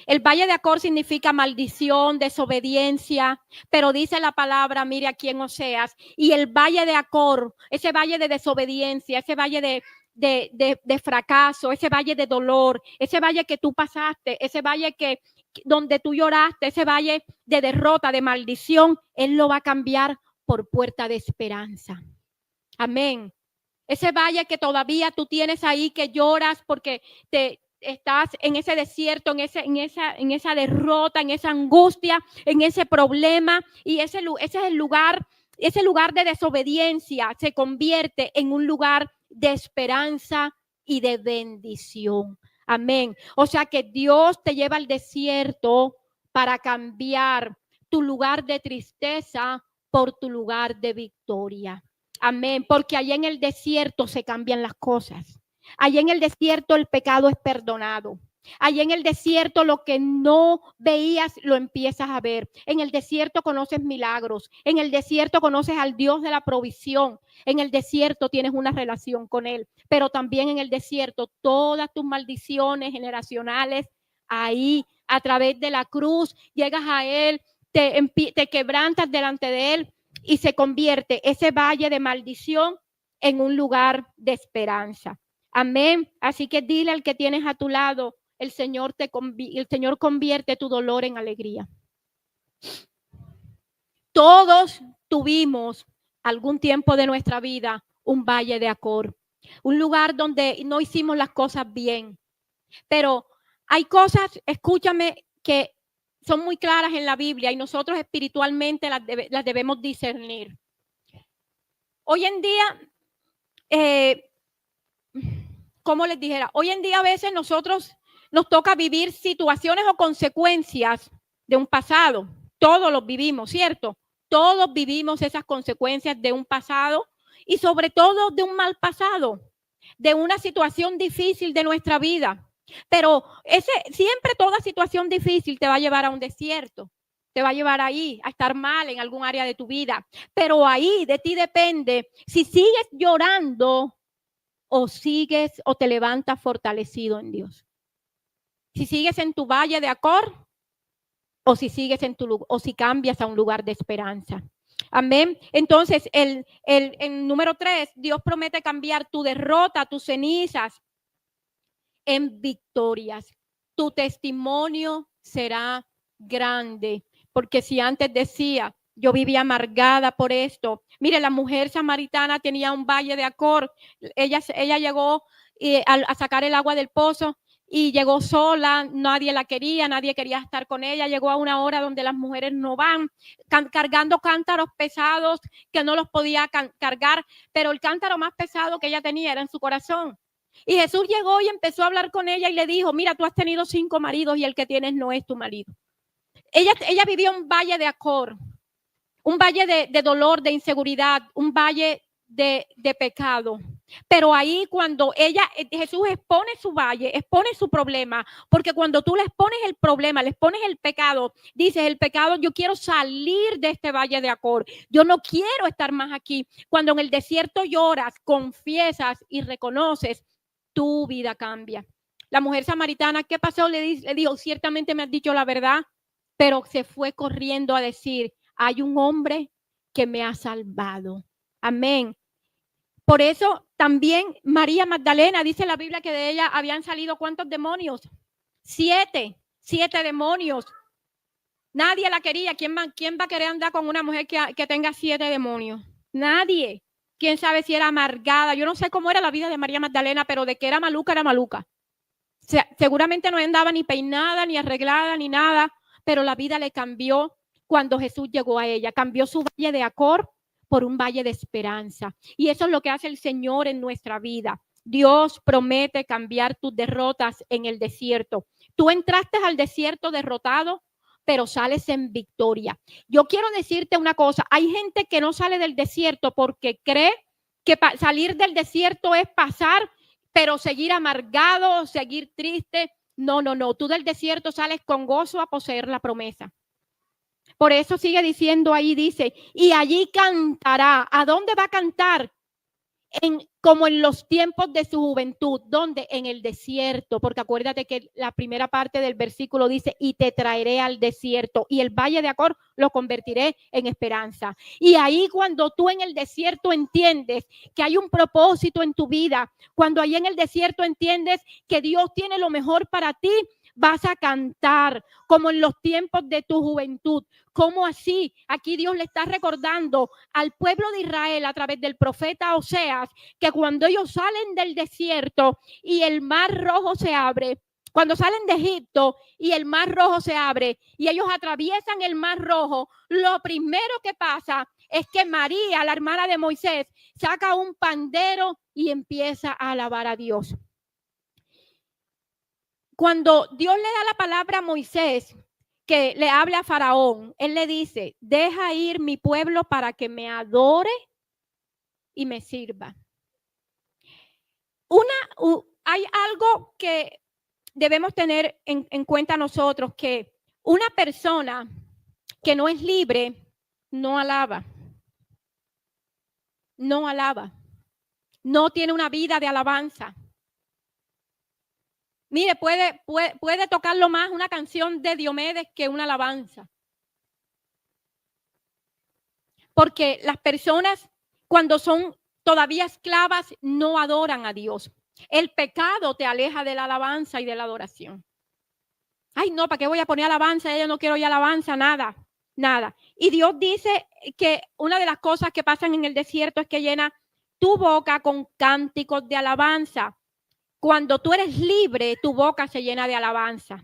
Speaker 1: El valle de Acor significa maldición, desobediencia, pero dice la palabra, mire aquí en Oseas, y el valle de Acor, ese valle de desobediencia, ese valle de fracaso, ese valle de dolor, ese valle que tú pasaste, ese valle donde tú lloraste, ese valle de derrota, de maldición, Él lo va a cambiar por puerta de esperanza. Amén. Ese valle que todavía tú tienes ahí, que lloras porque estás en ese desierto, en esa derrota, en esa angustia, en ese problema, y ese es el lugar, ese lugar de desobediencia se convierte en un lugar de esperanza y de bendición. Amén. O sea que Dios te lleva al desierto para cambiar tu lugar de tristeza por tu lugar de victoria. Amén, porque allá en el desierto se cambian las cosas. Allá en el desierto el pecado es perdonado. Allá en el desierto lo que no veías lo empiezas a ver. En el desierto conoces milagros. En el desierto conoces al Dios de la provisión. En el desierto tienes una relación con Él. Pero también en el desierto todas tus maldiciones generacionales, ahí a través de la cruz llegas a Él, te quebrantas delante de Él y se convierte ese valle de maldición en un lugar de esperanza. Amén. Así que dile al que tienes a tu lado, el Señor convierte tu dolor en alegría. Todos tuvimos algún tiempo de nuestra vida un valle de Acor, un lugar donde no hicimos las cosas bien. Pero hay cosas, escúchame, que son muy claras en la Biblia y nosotros espiritualmente las debemos discernir. Hoy en día, como les dijera, hoy en día a veces nosotros nos toca vivir situaciones o consecuencias de un pasado. Todos los vivimos, ¿cierto? Todos vivimos esas consecuencias de un pasado y sobre todo de un mal pasado, de una situación difícil de nuestra vida. Pero siempre toda situación difícil te va a llevar a un desierto, te va a llevar ahí a estar mal en algún área de tu vida. Pero ahí de ti depende si sigues llorando o sigues o te levantas fortalecido en Dios. Si sigues en tu valle de Acor o si sigues o si cambias a un lugar de esperanza. Amén. Entonces, el número 3, Dios promete cambiar tu derrota, tus cenizas en victorias. Tu testimonio será grande, porque si antes decía, yo vivía amargada por esto. Mire, la mujer samaritana tenía un valle de Acor. Ella llegó a sacar el agua del pozo y llegó sola, nadie la quería, nadie quería estar con ella. Llegó a una hora donde las mujeres no van, cargando cántaros pesados que no los podía cargar, pero el cántaro más pesado que ella tenía era en su corazón. Y Jesús llegó y empezó a hablar con ella y le dijo, mira, tú has tenido 5 maridos y el que tienes no es tu marido. Ella vivió un valle de Acor, un valle de dolor, de inseguridad, un valle de pecado. Pero ahí cuando Jesús expone su valle, expone su problema, porque cuando tú le expones el problema, le expones el pecado, dices, el pecado, yo quiero salir de este valle de Acor, yo no quiero estar más aquí. Cuando en el desierto lloras, confiesas y reconoces, tu vida cambia. La mujer samaritana, ¿qué pasó? Le dijo, ciertamente me has dicho la verdad, pero se fue corriendo a decir, hay un hombre que me ha salvado. Amén. Por eso también María Magdalena, dice la Biblia que de ella habían salido ¿cuántos demonios? 7 demonios. Nadie la quería. ¿Quién va a querer andar con una mujer que tenga 7 demonios? Nadie. Quién sabe si era amargada. Yo no sé cómo era la vida de María Magdalena, pero de que era maluca, era maluca. Seguramente no andaba ni peinada, ni arreglada, ni nada, pero la vida le cambió cuando Jesús llegó a ella. Cambió su valle de Acor por un valle de esperanza. Y eso es lo que hace el Señor en nuestra vida. Dios promete cambiar tus derrotas en el desierto. Tú entraste al desierto derrotado, pero sales en victoria. Yo quiero decirte una cosa, hay gente que no sale del desierto porque cree que salir del desierto es pasar, pero seguir amargado, seguir triste. No, no, no, tú del desierto sales con gozo a poseer la promesa. Por eso sigue diciendo ahí, dice, y allí cantará. ¿A dónde va a cantar? Como en los tiempos de su juventud. ¿Dónde? En el desierto, porque acuérdate que la primera parte del versículo dice, y te traeré al desierto, y el valle de Acor lo convertiré en esperanza. Y ahí cuando tú en el desierto entiendes que hay un propósito en tu vida, cuando ahí en el desierto entiendes que Dios tiene lo mejor para ti, vas a cantar como en los tiempos de tu juventud. ¿Cómo así? Aquí Dios le está recordando al pueblo de Israel a través del profeta Oseas que cuando ellos salen del desierto y el mar rojo se abre, cuando salen de Egipto y el mar rojo se abre y ellos atraviesan el mar rojo, lo primero que pasa es que María, la hermana de Moisés, saca un pandero y empieza a alabar a Dios. Cuando Dios le da la palabra a Moisés, que le habla a Faraón, él le dice, deja ir mi pueblo para que me adore y me sirva. Hay algo que debemos tener en cuenta nosotros, que una persona que no es libre no alaba. No alaba. No tiene una vida de alabanza. Mire, puede tocarlo más una canción de Diomedes que una alabanza. Porque las personas cuando son todavía esclavas no adoran a Dios. El pecado te aleja de la alabanza y de la adoración. Ay, no, ¿para qué voy a poner alabanza? Yo no quiero ya alabanza, nada, nada. Y Dios dice que una de las cosas que pasan en el desierto es que llena tu boca con cánticos de alabanza. Cuando tú eres libre, tu boca se llena de alabanza.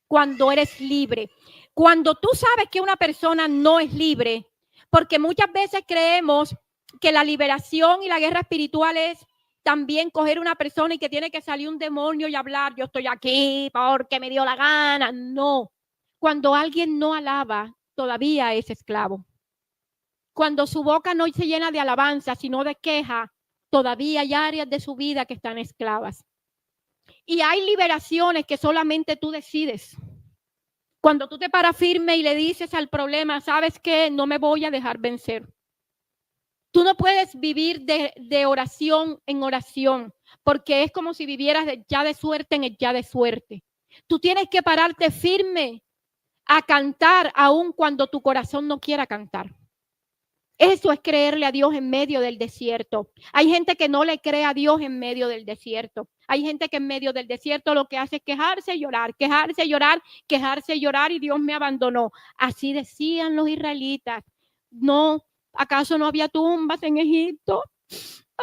Speaker 1: Cuando eres libre. Cuando tú sabes que una persona no es libre, porque muchas veces creemos que la liberación y la guerra espiritual es también coger una persona y que tiene que salir un demonio y hablar, yo estoy aquí porque me dio la gana. No. Cuando alguien no alaba, todavía es esclavo. Cuando su boca no se llena de alabanza, sino de queja, todavía hay áreas de su vida que están esclavas. Y hay liberaciones que solamente tú decides. Cuando tú te paras firme y le dices al problema, ¿sabes qué? No me voy a dejar vencer. Tú no puedes vivir de oración en oración, porque es como si vivieras ya de suerte en el ya de suerte. Tú tienes que pararte firme a cantar aun cuando tu corazón no quiera cantar. Eso es creerle a Dios en medio del desierto. Hay gente que no le cree a Dios en medio del desierto. Hay gente que en medio del desierto lo que hace es quejarse y llorar, quejarse y llorar, quejarse y llorar, y Dios me abandonó. Así decían los israelitas. No, ¿acaso no había tumbas en Egipto?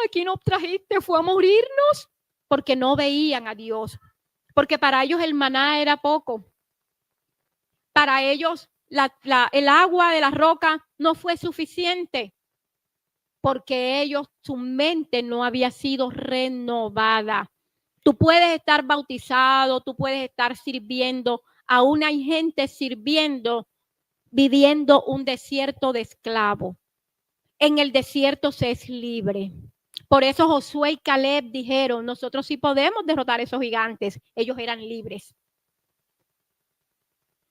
Speaker 1: Aquí nos trajiste, fue a morirnos, porque no veían a Dios. Porque para ellos el maná era poco. Para ellos el agua de la roca no fue suficiente, porque su mente no había sido renovada. Tú puedes estar bautizado, tú puedes estar sirviendo, aún hay gente sirviendo, viviendo un desierto de esclavo. En el desierto se es libre. Por eso Josué y Caleb dijeron, nosotros sí podemos derrotar a esos gigantes. Ellos eran libres.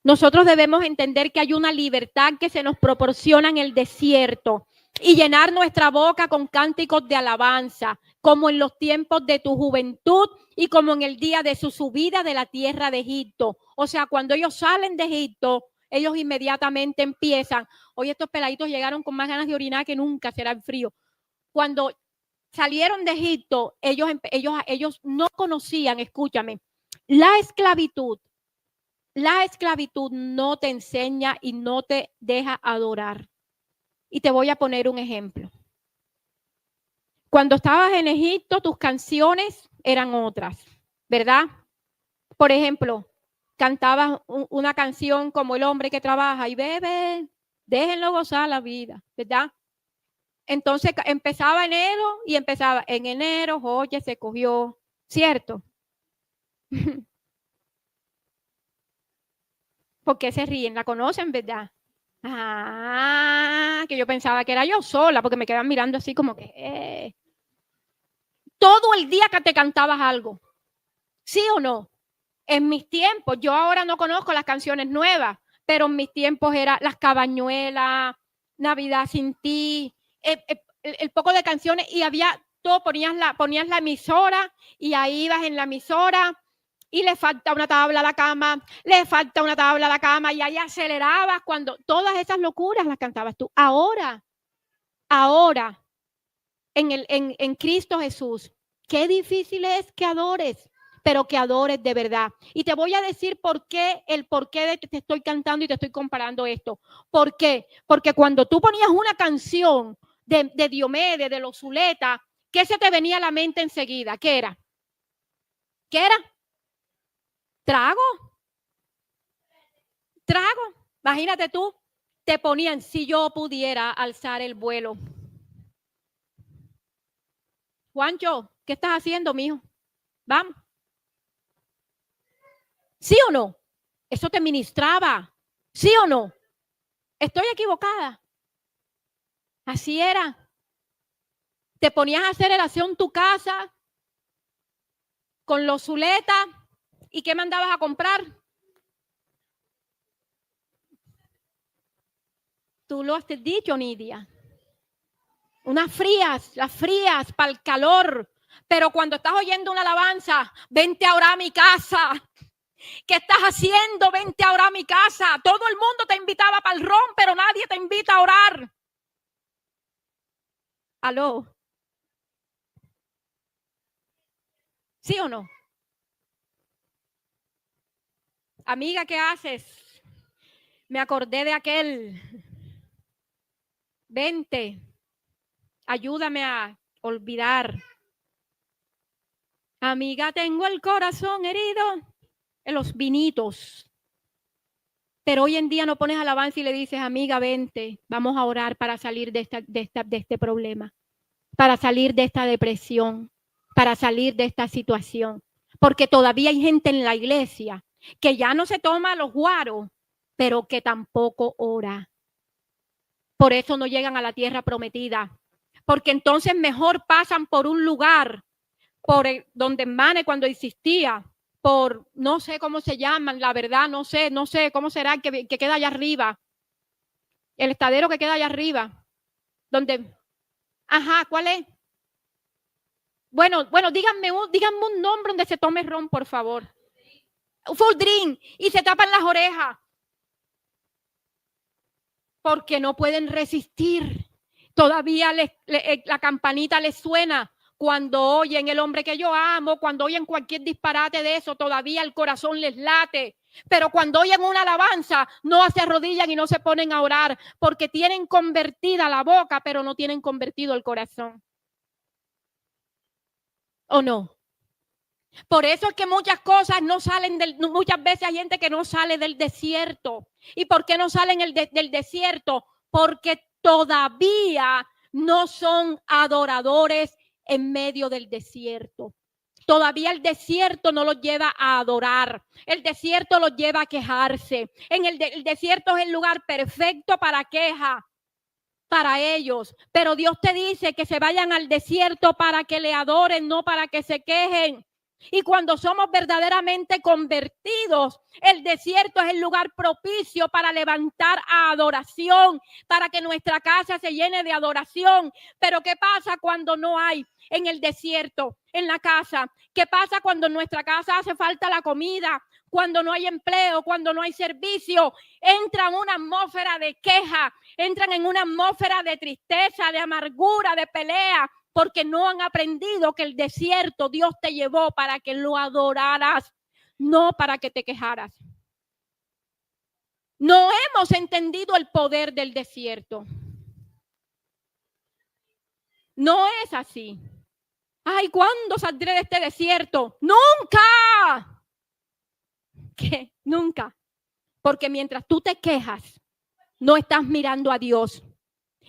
Speaker 1: Nosotros debemos entender que hay una libertad que se nos proporciona en el desierto y llenar nuestra boca con cánticos de alabanza, como en los tiempos de tu juventud y como en el día de su subida de la tierra de Egipto. O sea, cuando ellos salen de Egipto, ellos inmediatamente empiezan. Hoy estos peladitos llegaron con más ganas de orinar que nunca, será el frío. Cuando salieron de Egipto, ellos no conocían, escúchame, la esclavitud. La esclavitud no te enseña y no te deja adorar. Y te voy a poner un ejemplo. Cuando estabas en Egipto, tus canciones eran otras, ¿verdad? Por ejemplo, cantabas una canción como El hombre que trabaja y bebe, déjenlo gozar la vida, ¿verdad? Entonces empezaba enero y empezaba en enero, Joya se cogió, ¿cierto? ¿Por qué se ríen? ¿La conocen, verdad? Ah, que yo pensaba que era yo sola, porque me quedan mirando así como que... Todo el día que te cantabas algo, ¿sí o no? En mis tiempos, yo ahora no conozco las canciones nuevas, pero en mis tiempos era Las Cabañuelas, Navidad sin ti, el poco de canciones, y había todo, ponías la emisora y ahí ibas en la emisora y le falta una tabla a la cama, le falta una tabla a la cama y ahí acelerabas cuando todas esas locuras las cantabas tú. Ahora, en Cristo Jesús, qué difícil es que adores, pero que adores de verdad. Y te voy a decir el porqué de que te estoy cantando y te estoy comparando esto. ¿Por qué? Porque cuando tú ponías una canción de Diomedes, de Los Zuleta, ¿qué se te venía a la mente enseguida? ¿Qué era? ¿Qué era? ¿Trago? ¿Trago? Imagínate tú, te ponían, si yo pudiera alzar el vuelo. Juancho, ¿qué estás haciendo, mijo? Vamos. ¿Sí o no? Eso te ministraba. ¿Sí o no? Estoy equivocada. Así era. Te ponías a hacer oración en tu casa con Los Zuleta. ¿Y qué mandabas a comprar? Tú lo has dicho, Nidia. Las frías para el calor. Pero cuando estás oyendo una alabanza, vente a orar a mi casa. ¿Qué estás haciendo? Vente a orar a mi casa. Todo el mundo te invitaba para el ron, pero nadie te invita a orar. ¿Aló? ¿Sí o no? Amiga, ¿qué haces? Me acordé de aquel. Vente, ayúdame a olvidar. Amiga, tengo el corazón herido en los vinitos. Pero hoy en día no pones alabanza y le dices, amiga, vente, vamos a orar para salir de este problema, para salir de esta depresión, para salir de esta situación. Porque todavía hay gente en la iglesia que ya no se toma los guaros, pero que tampoco ora. Por eso no llegan a la tierra prometida. Porque entonces mejor pasan por un lugar, donde Mane cuando existía, por no sé cómo se llaman, la verdad, no sé cómo será que queda allá arriba. El estadero que queda allá arriba. Donde, ajá, ¿cuál es? Bueno, díganme un nombre donde se tome ron, por favor. Full drink, y se tapan las orejas. Porque no pueden resistir. Todavía la campanita les suena cuando oyen el hombre que yo amo, cuando oyen cualquier disparate de eso, todavía el corazón les late. Pero cuando oyen una alabanza, no se arrodillan y no se ponen a orar, porque tienen convertida la boca, pero no tienen convertido el corazón. ¿O no? Por eso es que muchas cosas no salen muchas veces hay gente que no sale del desierto. ¿Y por qué no salen del desierto? Porque todavía no son adoradores en medio del desierto. Todavía el desierto no los lleva a adorar. El desierto los lleva a quejarse. El desierto es el lugar perfecto para queja para ellos. Pero Dios te dice que se vayan al desierto para que le adoren, no para que se quejen. Y cuando somos verdaderamente convertidos, el desierto es el lugar propicio para levantar a adoración, para que nuestra casa se llene de adoración. Pero ¿qué pasa cuando no hay en el desierto, en la casa? ¿Qué pasa cuando en nuestra casa hace falta la comida? Cuando no hay empleo, cuando no hay servicio, entran en una atmósfera de queja, entran en una atmósfera de tristeza, de amargura, de pelea, porque no han aprendido que el desierto Dios te llevó para que lo adoraras, no para que te quejaras. No hemos entendido el poder del desierto. No es así. Ay, ¿cuándo saldré de este desierto? ¡Nunca! ¿Qué? Nunca. Porque mientras tú te quejas, no estás mirando a Dios.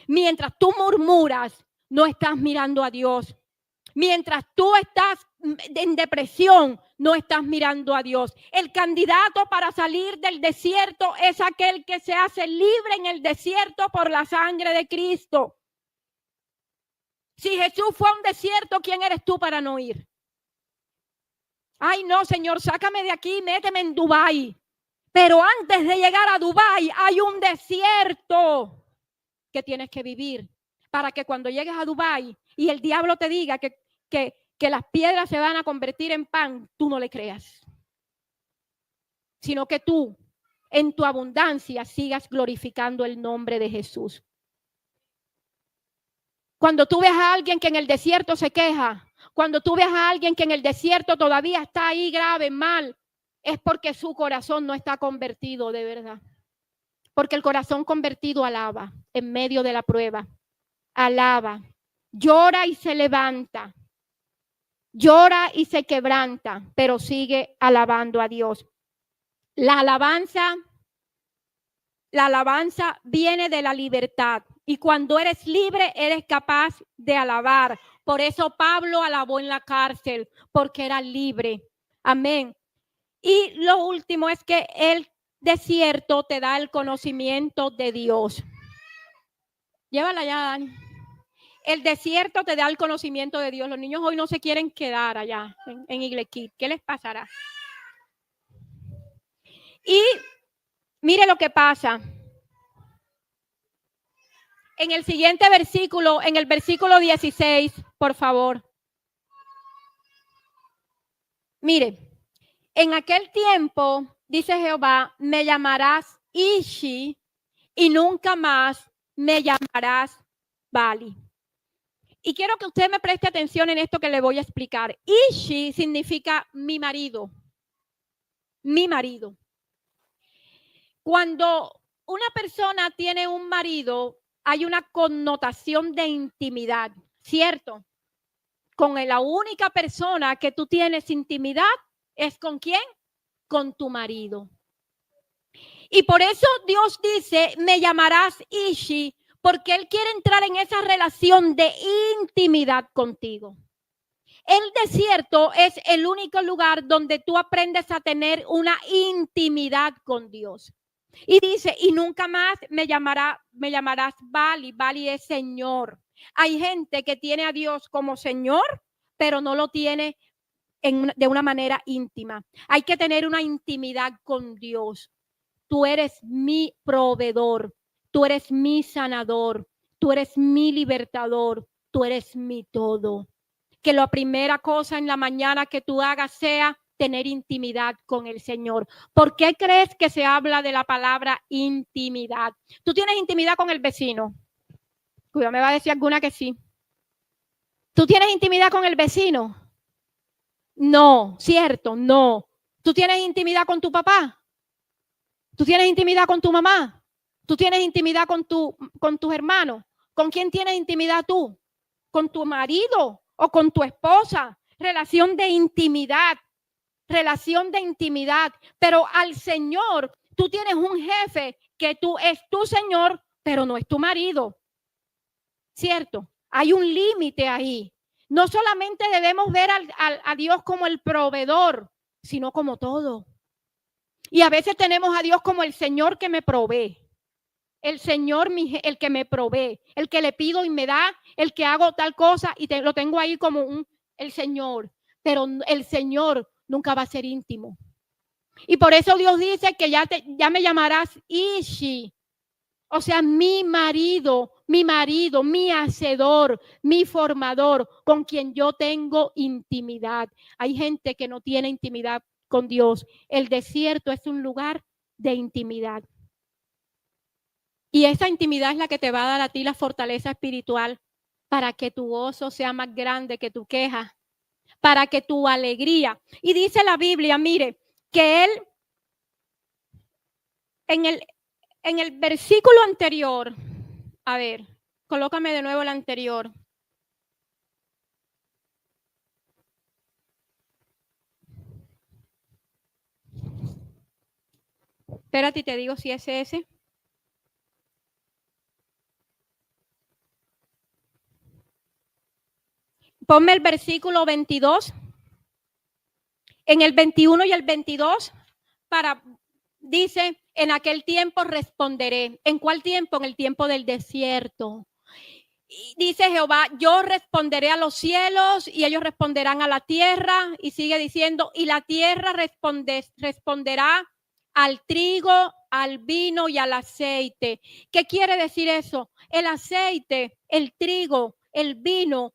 Speaker 1: Mientras tú murmuras, no estás mirando a Dios. Mientras tú estás en depresión, no estás mirando a Dios. El candidato para salir del desierto es aquel que se hace libre en el desierto por la sangre de Cristo. Si Jesús fue a un desierto, ¿quién eres tú para no ir? Ay, no, Señor, sácame de aquí, méteme en Dubái. Pero antes de llegar a Dubái hay un desierto que tienes que vivir para que cuando llegues a Dubái y el diablo te diga que las piedras se van a convertir en pan, tú no le creas. Sino que tú, en tu abundancia, sigas glorificando el nombre de Jesús. Cuando tú ves a alguien que en el desierto se queja, cuando tú ves a alguien que en el desierto todavía está ahí grave, mal, es porque su corazón no está convertido de verdad. Porque el corazón convertido alaba en medio de la prueba. Alaba, llora y se levanta. Llora y se quebranta, pero sigue alabando a Dios. La alabanza viene de la libertad. Y cuando eres libre, eres capaz de alabar. Por eso Pablo alabó en la cárcel, porque era libre. Amén. Y lo último es que el desierto te da el conocimiento de Dios. Llévala ya, Dani. El desierto te da el conocimiento de Dios. Los niños hoy no se quieren quedar allá en Iglequit. ¿Qué les pasará? Y mire lo que pasa. En el siguiente versículo, en el versículo 16, por favor. Mire, en aquel tiempo, dice Jehová, me llamarás Ishi y nunca más me llamarás Bali. Y quiero que usted me preste atención en esto que le voy a explicar. Ishi significa mi marido. Mi marido. Cuando una persona tiene un marido, hay una connotación de intimidad, ¿cierto? Con la única persona que tú tienes intimidad es ¿con quién? Con tu marido. Y por eso Dios dice, me llamarás Ishi, porque Él quiere entrar en esa relación de intimidad contigo. El desierto es el único lugar donde tú aprendes a tener una intimidad con Dios. Y dice, y nunca más me llamarás Bali. Bali es Señor. Hay gente que tiene a Dios como Señor, pero no lo tiene de una manera íntima. Hay que tener una intimidad con Dios. Tú eres mi proveedor, tú eres mi sanador, tú eres mi libertador, tú eres mi todo. Que la primera cosa en la mañana que tú hagas sea tener intimidad con el Señor. ¿Por qué crees que se habla de la palabra intimidad? ¿Tú tienes intimidad con el vecino? Cuidado, me va a decir alguna que sí. ¿Tú tienes intimidad con el vecino? No, cierto, no. ¿Tú tienes intimidad con tu papá? ¿Tú tienes intimidad con tu mamá? ¿Tú tienes intimidad con tus hermanos? ¿Con quién tienes intimidad tú? ¿Con tu marido o con tu esposa? Relación de intimidad. Relación de intimidad. Pero al Señor, tú tienes un jefe que tú es tu Señor, pero no es tu marido. ¿Cierto? Hay un límite ahí. No solamente debemos ver a Dios como el proveedor, sino como todo. Y a veces tenemos a Dios como el Señor que me provee. El Señor, el que me provee, el que le pido y me da, el que hago tal cosa y lo tengo ahí como el Señor. Pero el Señor nunca va a ser íntimo. Y por eso Dios dice que ya me llamarás Ishi. O sea, mi marido, mi hacedor, mi formador, con quien yo tengo intimidad. Hay gente que no tiene intimidad con Dios. El desierto es un lugar de intimidad. Y esa intimidad es la que te va a dar a ti la fortaleza espiritual para que tu gozo sea más grande que tu queja, para que tu alegría. Y dice la Biblia, mire, que Él, en el versículo anterior, a ver, colócame de nuevo el anterior. Espérate y te digo si es ese. Ponme el versículo 22. En el 21 y el 22, dice, en aquel tiempo responderé. ¿En cuál tiempo? En el tiempo del desierto. Y dice Jehová, yo responderé a los cielos y ellos responderán a la tierra. Y sigue diciendo, y la tierra responderá al trigo, al vino y al aceite. ¿Qué quiere decir eso? El aceite, el trigo, el vino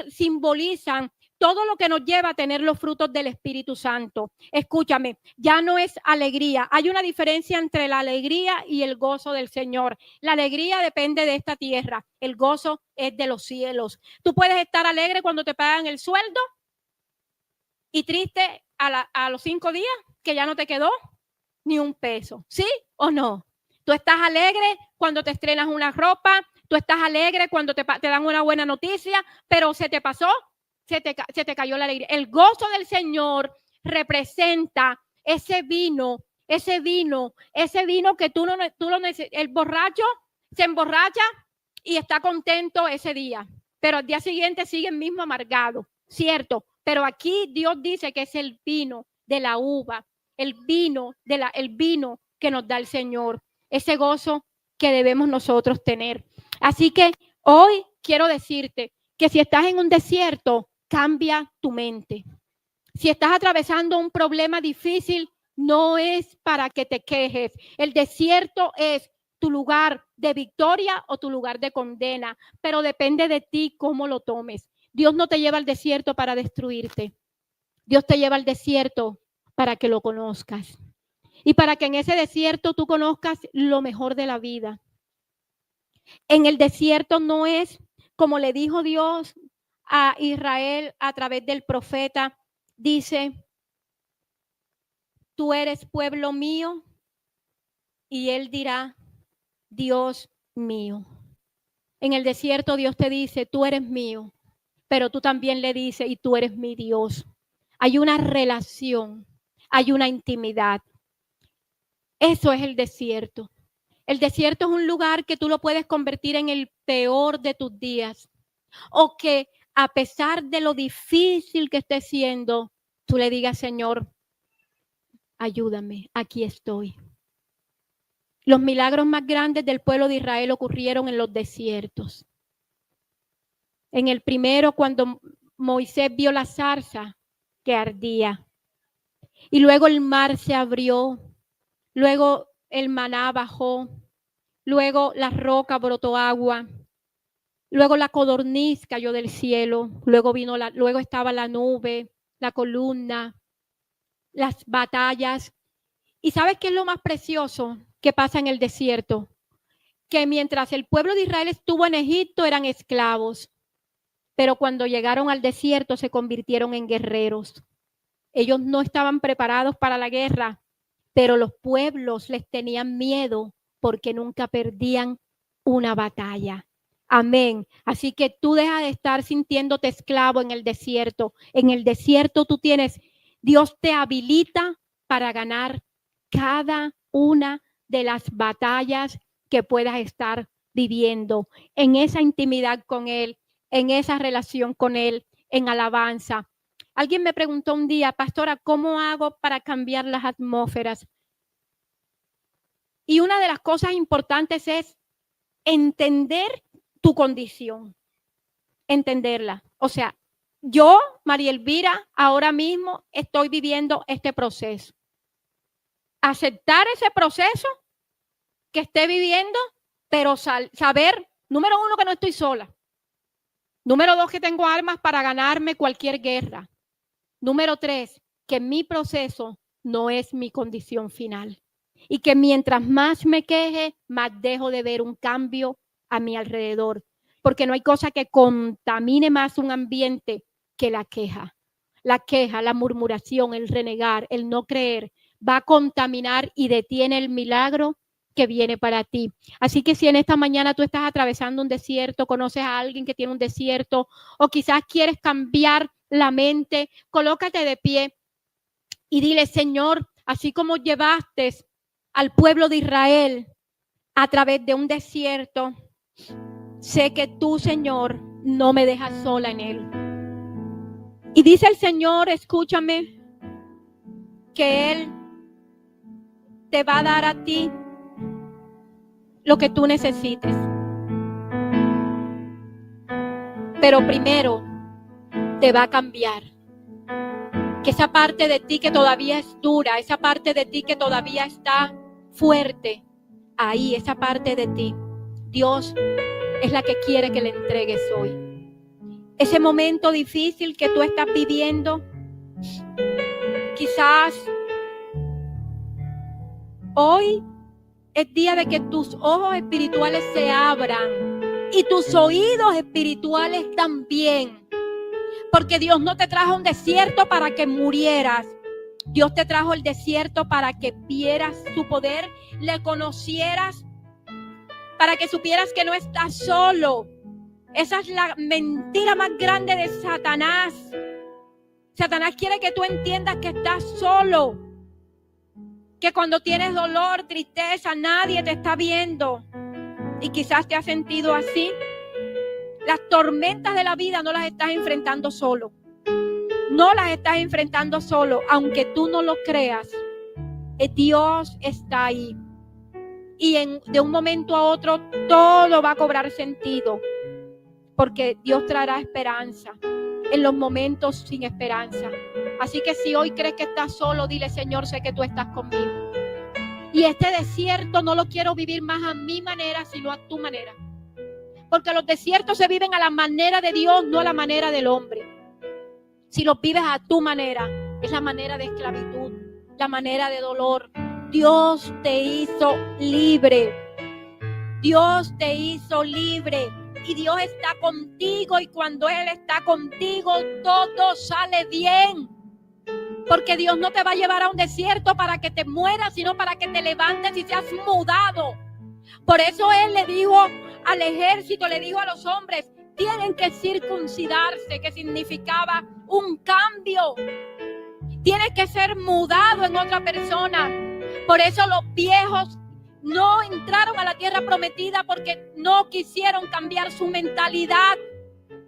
Speaker 1: simbolizan todo lo que nos lleva a tener los frutos del Espíritu Santo. Escúchame, ya no es alegría. Hay una diferencia entre la alegría y el gozo del Señor. La alegría depende de esta tierra. El gozo es de los cielos. Tú puedes estar alegre cuando te pagan el sueldo y triste a los 5 días que ya no te quedó ni un peso. ¿Sí o no? Tú estás alegre cuando te estrenas una ropa. Tú estás alegre cuando te dan una buena noticia, pero se te pasó. Se te cayó la alegría. El gozo del Señor representa ese vino que tú lo necesitas. El borracho se emborracha y está contento ese día, pero al día siguiente sigue el mismo amargado, ¿cierto? Pero aquí Dios dice que es el vino de la uva, el vino que nos da el Señor, ese gozo que debemos nosotros tener. Así que hoy quiero decirte que si estás en un desierto, cambia tu mente. Si estás atravesando un problema difícil, no es para que te quejes. El desierto es tu lugar de victoria o tu lugar de condena, pero depende de ti cómo lo tomes. Dios no te lleva al desierto para destruirte. Dios te lleva al desierto para que lo conozcas y para que en ese desierto tú conozcas lo mejor de la vida. En el desierto no es como le dijo Dios a Israel a través del profeta, dice, tú eres pueblo mío, y él dirá, Dios mío. En el desierto Dios te dice, tú eres mío, pero tú también le dices, y tú eres mi Dios. Hay una relación, hay una intimidad. Eso es el desierto. El desierto es un lugar que tú lo puedes convertir en el peor de tus días, o que a pesar de lo difícil que esté siendo, tú le digas, Señor, ayúdame, aquí estoy. Los milagros más grandes del pueblo de Israel ocurrieron en los desiertos. En el primero, cuando Moisés vio la zarza que ardía, y luego el mar se abrió, luego el maná bajó, luego la roca brotó agua, luego la codorniz cayó del cielo, luego estaba la nube, la columna, las batallas. ¿Y sabes qué es lo más precioso que pasa en el desierto? Que mientras el pueblo de Israel estuvo en Egipto eran esclavos, pero cuando llegaron al desierto se convirtieron en guerreros. Ellos no estaban preparados para la guerra, pero los pueblos les tenían miedo porque nunca perdían una batalla. Amén. Así que tú deja de estar sintiéndote esclavo en el desierto. En el desierto Dios te habilita para ganar cada una de las batallas que puedas estar viviendo, en esa intimidad con Él, en esa relación con Él, en alabanza. Alguien me preguntó un día, pastora, ¿cómo hago para cambiar las atmósferas? Y una de las cosas importantes es entender tu condición, entenderla. O sea, yo, María Elvira, ahora mismo estoy viviendo este proceso. Aceptar ese proceso que esté viviendo, pero saber, número 1, que no estoy sola. Número 2, que tengo armas para ganarme cualquier guerra. Número 3, que mi proceso no es mi condición final. Y que mientras más me queje, más dejo de ver un cambio a mi alrededor. Porque no hay cosa que contamine más un ambiente que la queja. La queja, la murmuración, el renegar, el no creer, va a contaminar y detiene el milagro que viene para ti. Así que si en esta mañana tú estás atravesando un desierto, conoces a alguien que tiene un desierto, o quizás quieres cambiar la mente, colócate de pie y dile, Señor, así como llevaste al pueblo de Israel a través de un desierto, sé que tú, Señor, no me dejas sola en él. Y dice el Señor, escúchame, que Él te va a dar a ti lo que tú necesites. Pero primero te va a cambiar. Que esa parte de ti que todavía es dura, esa parte de ti que todavía está fuerte, ahí, esa parte de ti, Dios es la que quiere que le entregues hoy. Ese momento difícil que tú estás viviendo, quizás hoy es día de que tus ojos espirituales se abran y tus oídos espirituales también. Porque Dios no te trajo a un desierto para que murieras. Dios te trajo al desierto para que vieras su poder, le conocieras, para que supieras que no estás solo. Esa es la mentira más grande de Satanás. Satanás quiere que tú entiendas que estás solo. Que cuando tienes dolor, tristeza, nadie te está viendo. Y quizás te has sentido así. Las tormentas de la vida no las estás enfrentando solo. No las estás enfrentando solo. Aunque tú no lo creas, Dios está ahí. Y de un momento a otro todo va a cobrar sentido. Porque Dios traerá esperanza en los momentos sin esperanza. Así que si hoy crees que estás solo, dile: Señor, sé que tú estás conmigo. Y este desierto no lo quiero vivir más a mi manera, sino a tu manera. Porque los desiertos se viven a la manera de Dios, no a la manera del hombre. Si los vives a tu manera, es la manera de esclavitud, la manera de dolor. Dios te hizo libre. Dios te hizo libre. Y Dios está contigo, y cuando Él está contigo, todo sale bien. Porque Dios no te va a llevar a un desierto para que te mueras, sino para que te levantes y seas mudado. Por eso Él le dijo al ejército, le dijo a los hombres: tienen que circuncidarse, que significaba un cambio. Tienes que ser mudado en otra persona. Por eso los viejos no entraron a la tierra prometida, porque no quisieron cambiar su mentalidad.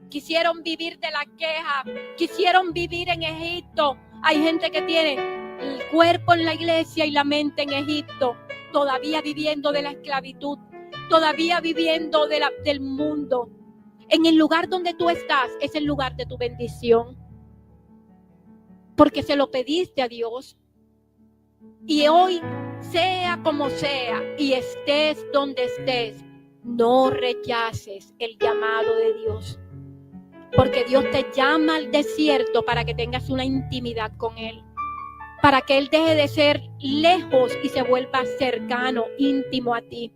Speaker 1: Quisieron vivir de la queja, quisieron vivir en Egipto. Hay gente que tiene el cuerpo en la iglesia y la mente en Egipto, todavía viviendo de la esclavitud, todavía viviendo del mundo. En el lugar donde tú estás es el lugar de tu bendición, porque se lo pediste a Dios. Y hoy, sea como sea y estés donde estés, no rechaces el llamado de Dios. Porque Dios te llama al desierto para que tengas una intimidad con Él. Para que Él deje de ser lejos y se vuelva cercano, íntimo a ti.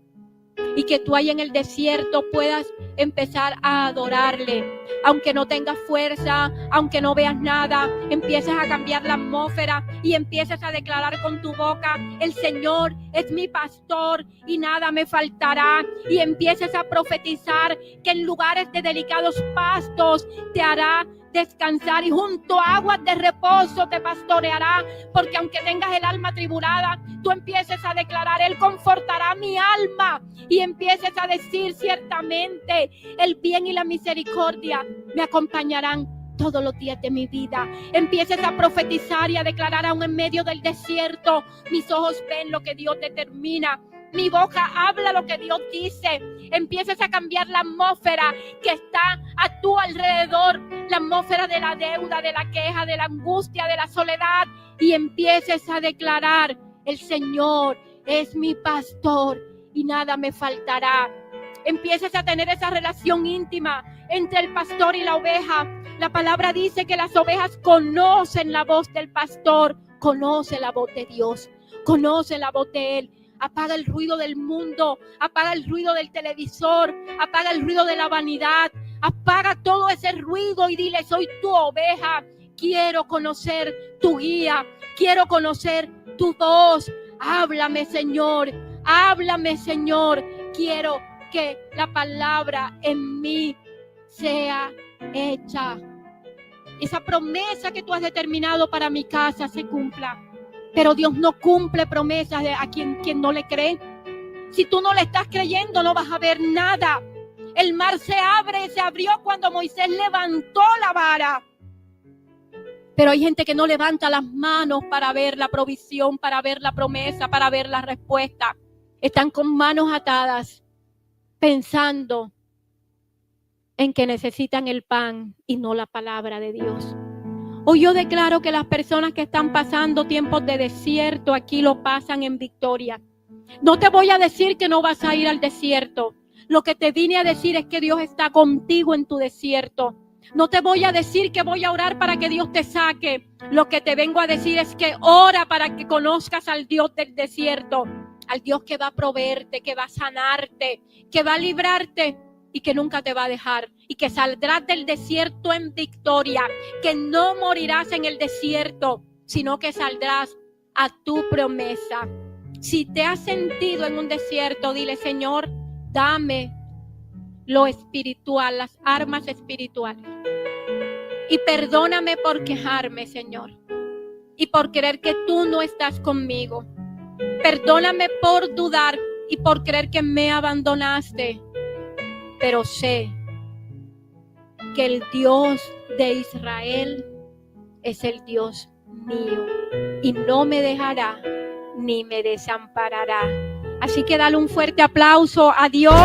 Speaker 1: Y que tú ahí en el desierto puedas empezar a adorarle. Aunque no tengas fuerza, aunque no veas nada, empieces a cambiar la atmósfera y empieces a declarar con tu boca: el Señor es mi pastor y nada me faltará. Y empieces a profetizar que en lugares de delicados pastos te hará descansar, y junto a aguas de reposo te pastoreará. Porque aunque tengas el alma tribulada, tú empieces a declarar: Él confortará mi alma. Y empieces a decir: ciertamente el bien y la misericordia me acompañarán todos los días de mi vida. Empieces a profetizar y a declarar aún en medio del desierto: mis ojos ven lo que Dios determina. Mi boca habla lo que Dios dice. Empieces a cambiar la atmósfera que está a tu alrededor, la atmósfera de la deuda, de la queja, de la angustia, de la soledad, y empieces a declarar: el Señor es mi pastor y nada me faltará. Empieces a tener esa relación íntima entre el pastor y la oveja. La palabra dice que las ovejas conocen la voz del pastor, conoce la voz de Dios, conoce la voz de Él. Apaga el ruido del mundo, apaga el ruido del televisor, apaga el ruido de la vanidad, apaga todo ese ruido y dile: soy tu oveja, quiero conocer tu guía, quiero conocer tu voz. Háblame, Señor, quiero que la palabra en mí sea hecha. Esa promesa que tú has determinado para mi casa se cumpla. Pero Dios no cumple promesas a quien no le cree. Si tú no le estás creyendo, no vas a ver nada. El mar se abrió cuando Moisés levantó la vara. Pero hay gente que no levanta las manos para ver la provisión, para ver la promesa, para ver la respuesta. Están con manos atadas, pensando en que necesitan el pan y no la palabra de Dios. Hoy yo declaro que las personas que están pasando tiempos de desierto aquí lo pasan en victoria. No te voy a decir que no vas a ir al desierto. Lo que te vine a decir es que Dios está contigo en tu desierto. No te voy a decir que voy a orar para que Dios te saque. Lo que te vengo a decir es que ora para que conozcas al Dios del desierto, al Dios que va a proveerte, que va a sanarte, que va a librarte y que nunca te va a dejar, y que saldrás del desierto en victoria, que no morirás en el desierto, sino que saldrás a tu promesa. Si te has sentido en un desierto, dile: Señor, dame lo espiritual, las armas espirituales. Y perdóname por quejarme, Señor, y por creer que tú no estás conmigo. Perdóname por dudar y por creer que me abandonaste. Pero sé que el Dios de Israel es el Dios mío y no me dejará ni me desamparará. Así que dale un fuerte aplauso a Dios.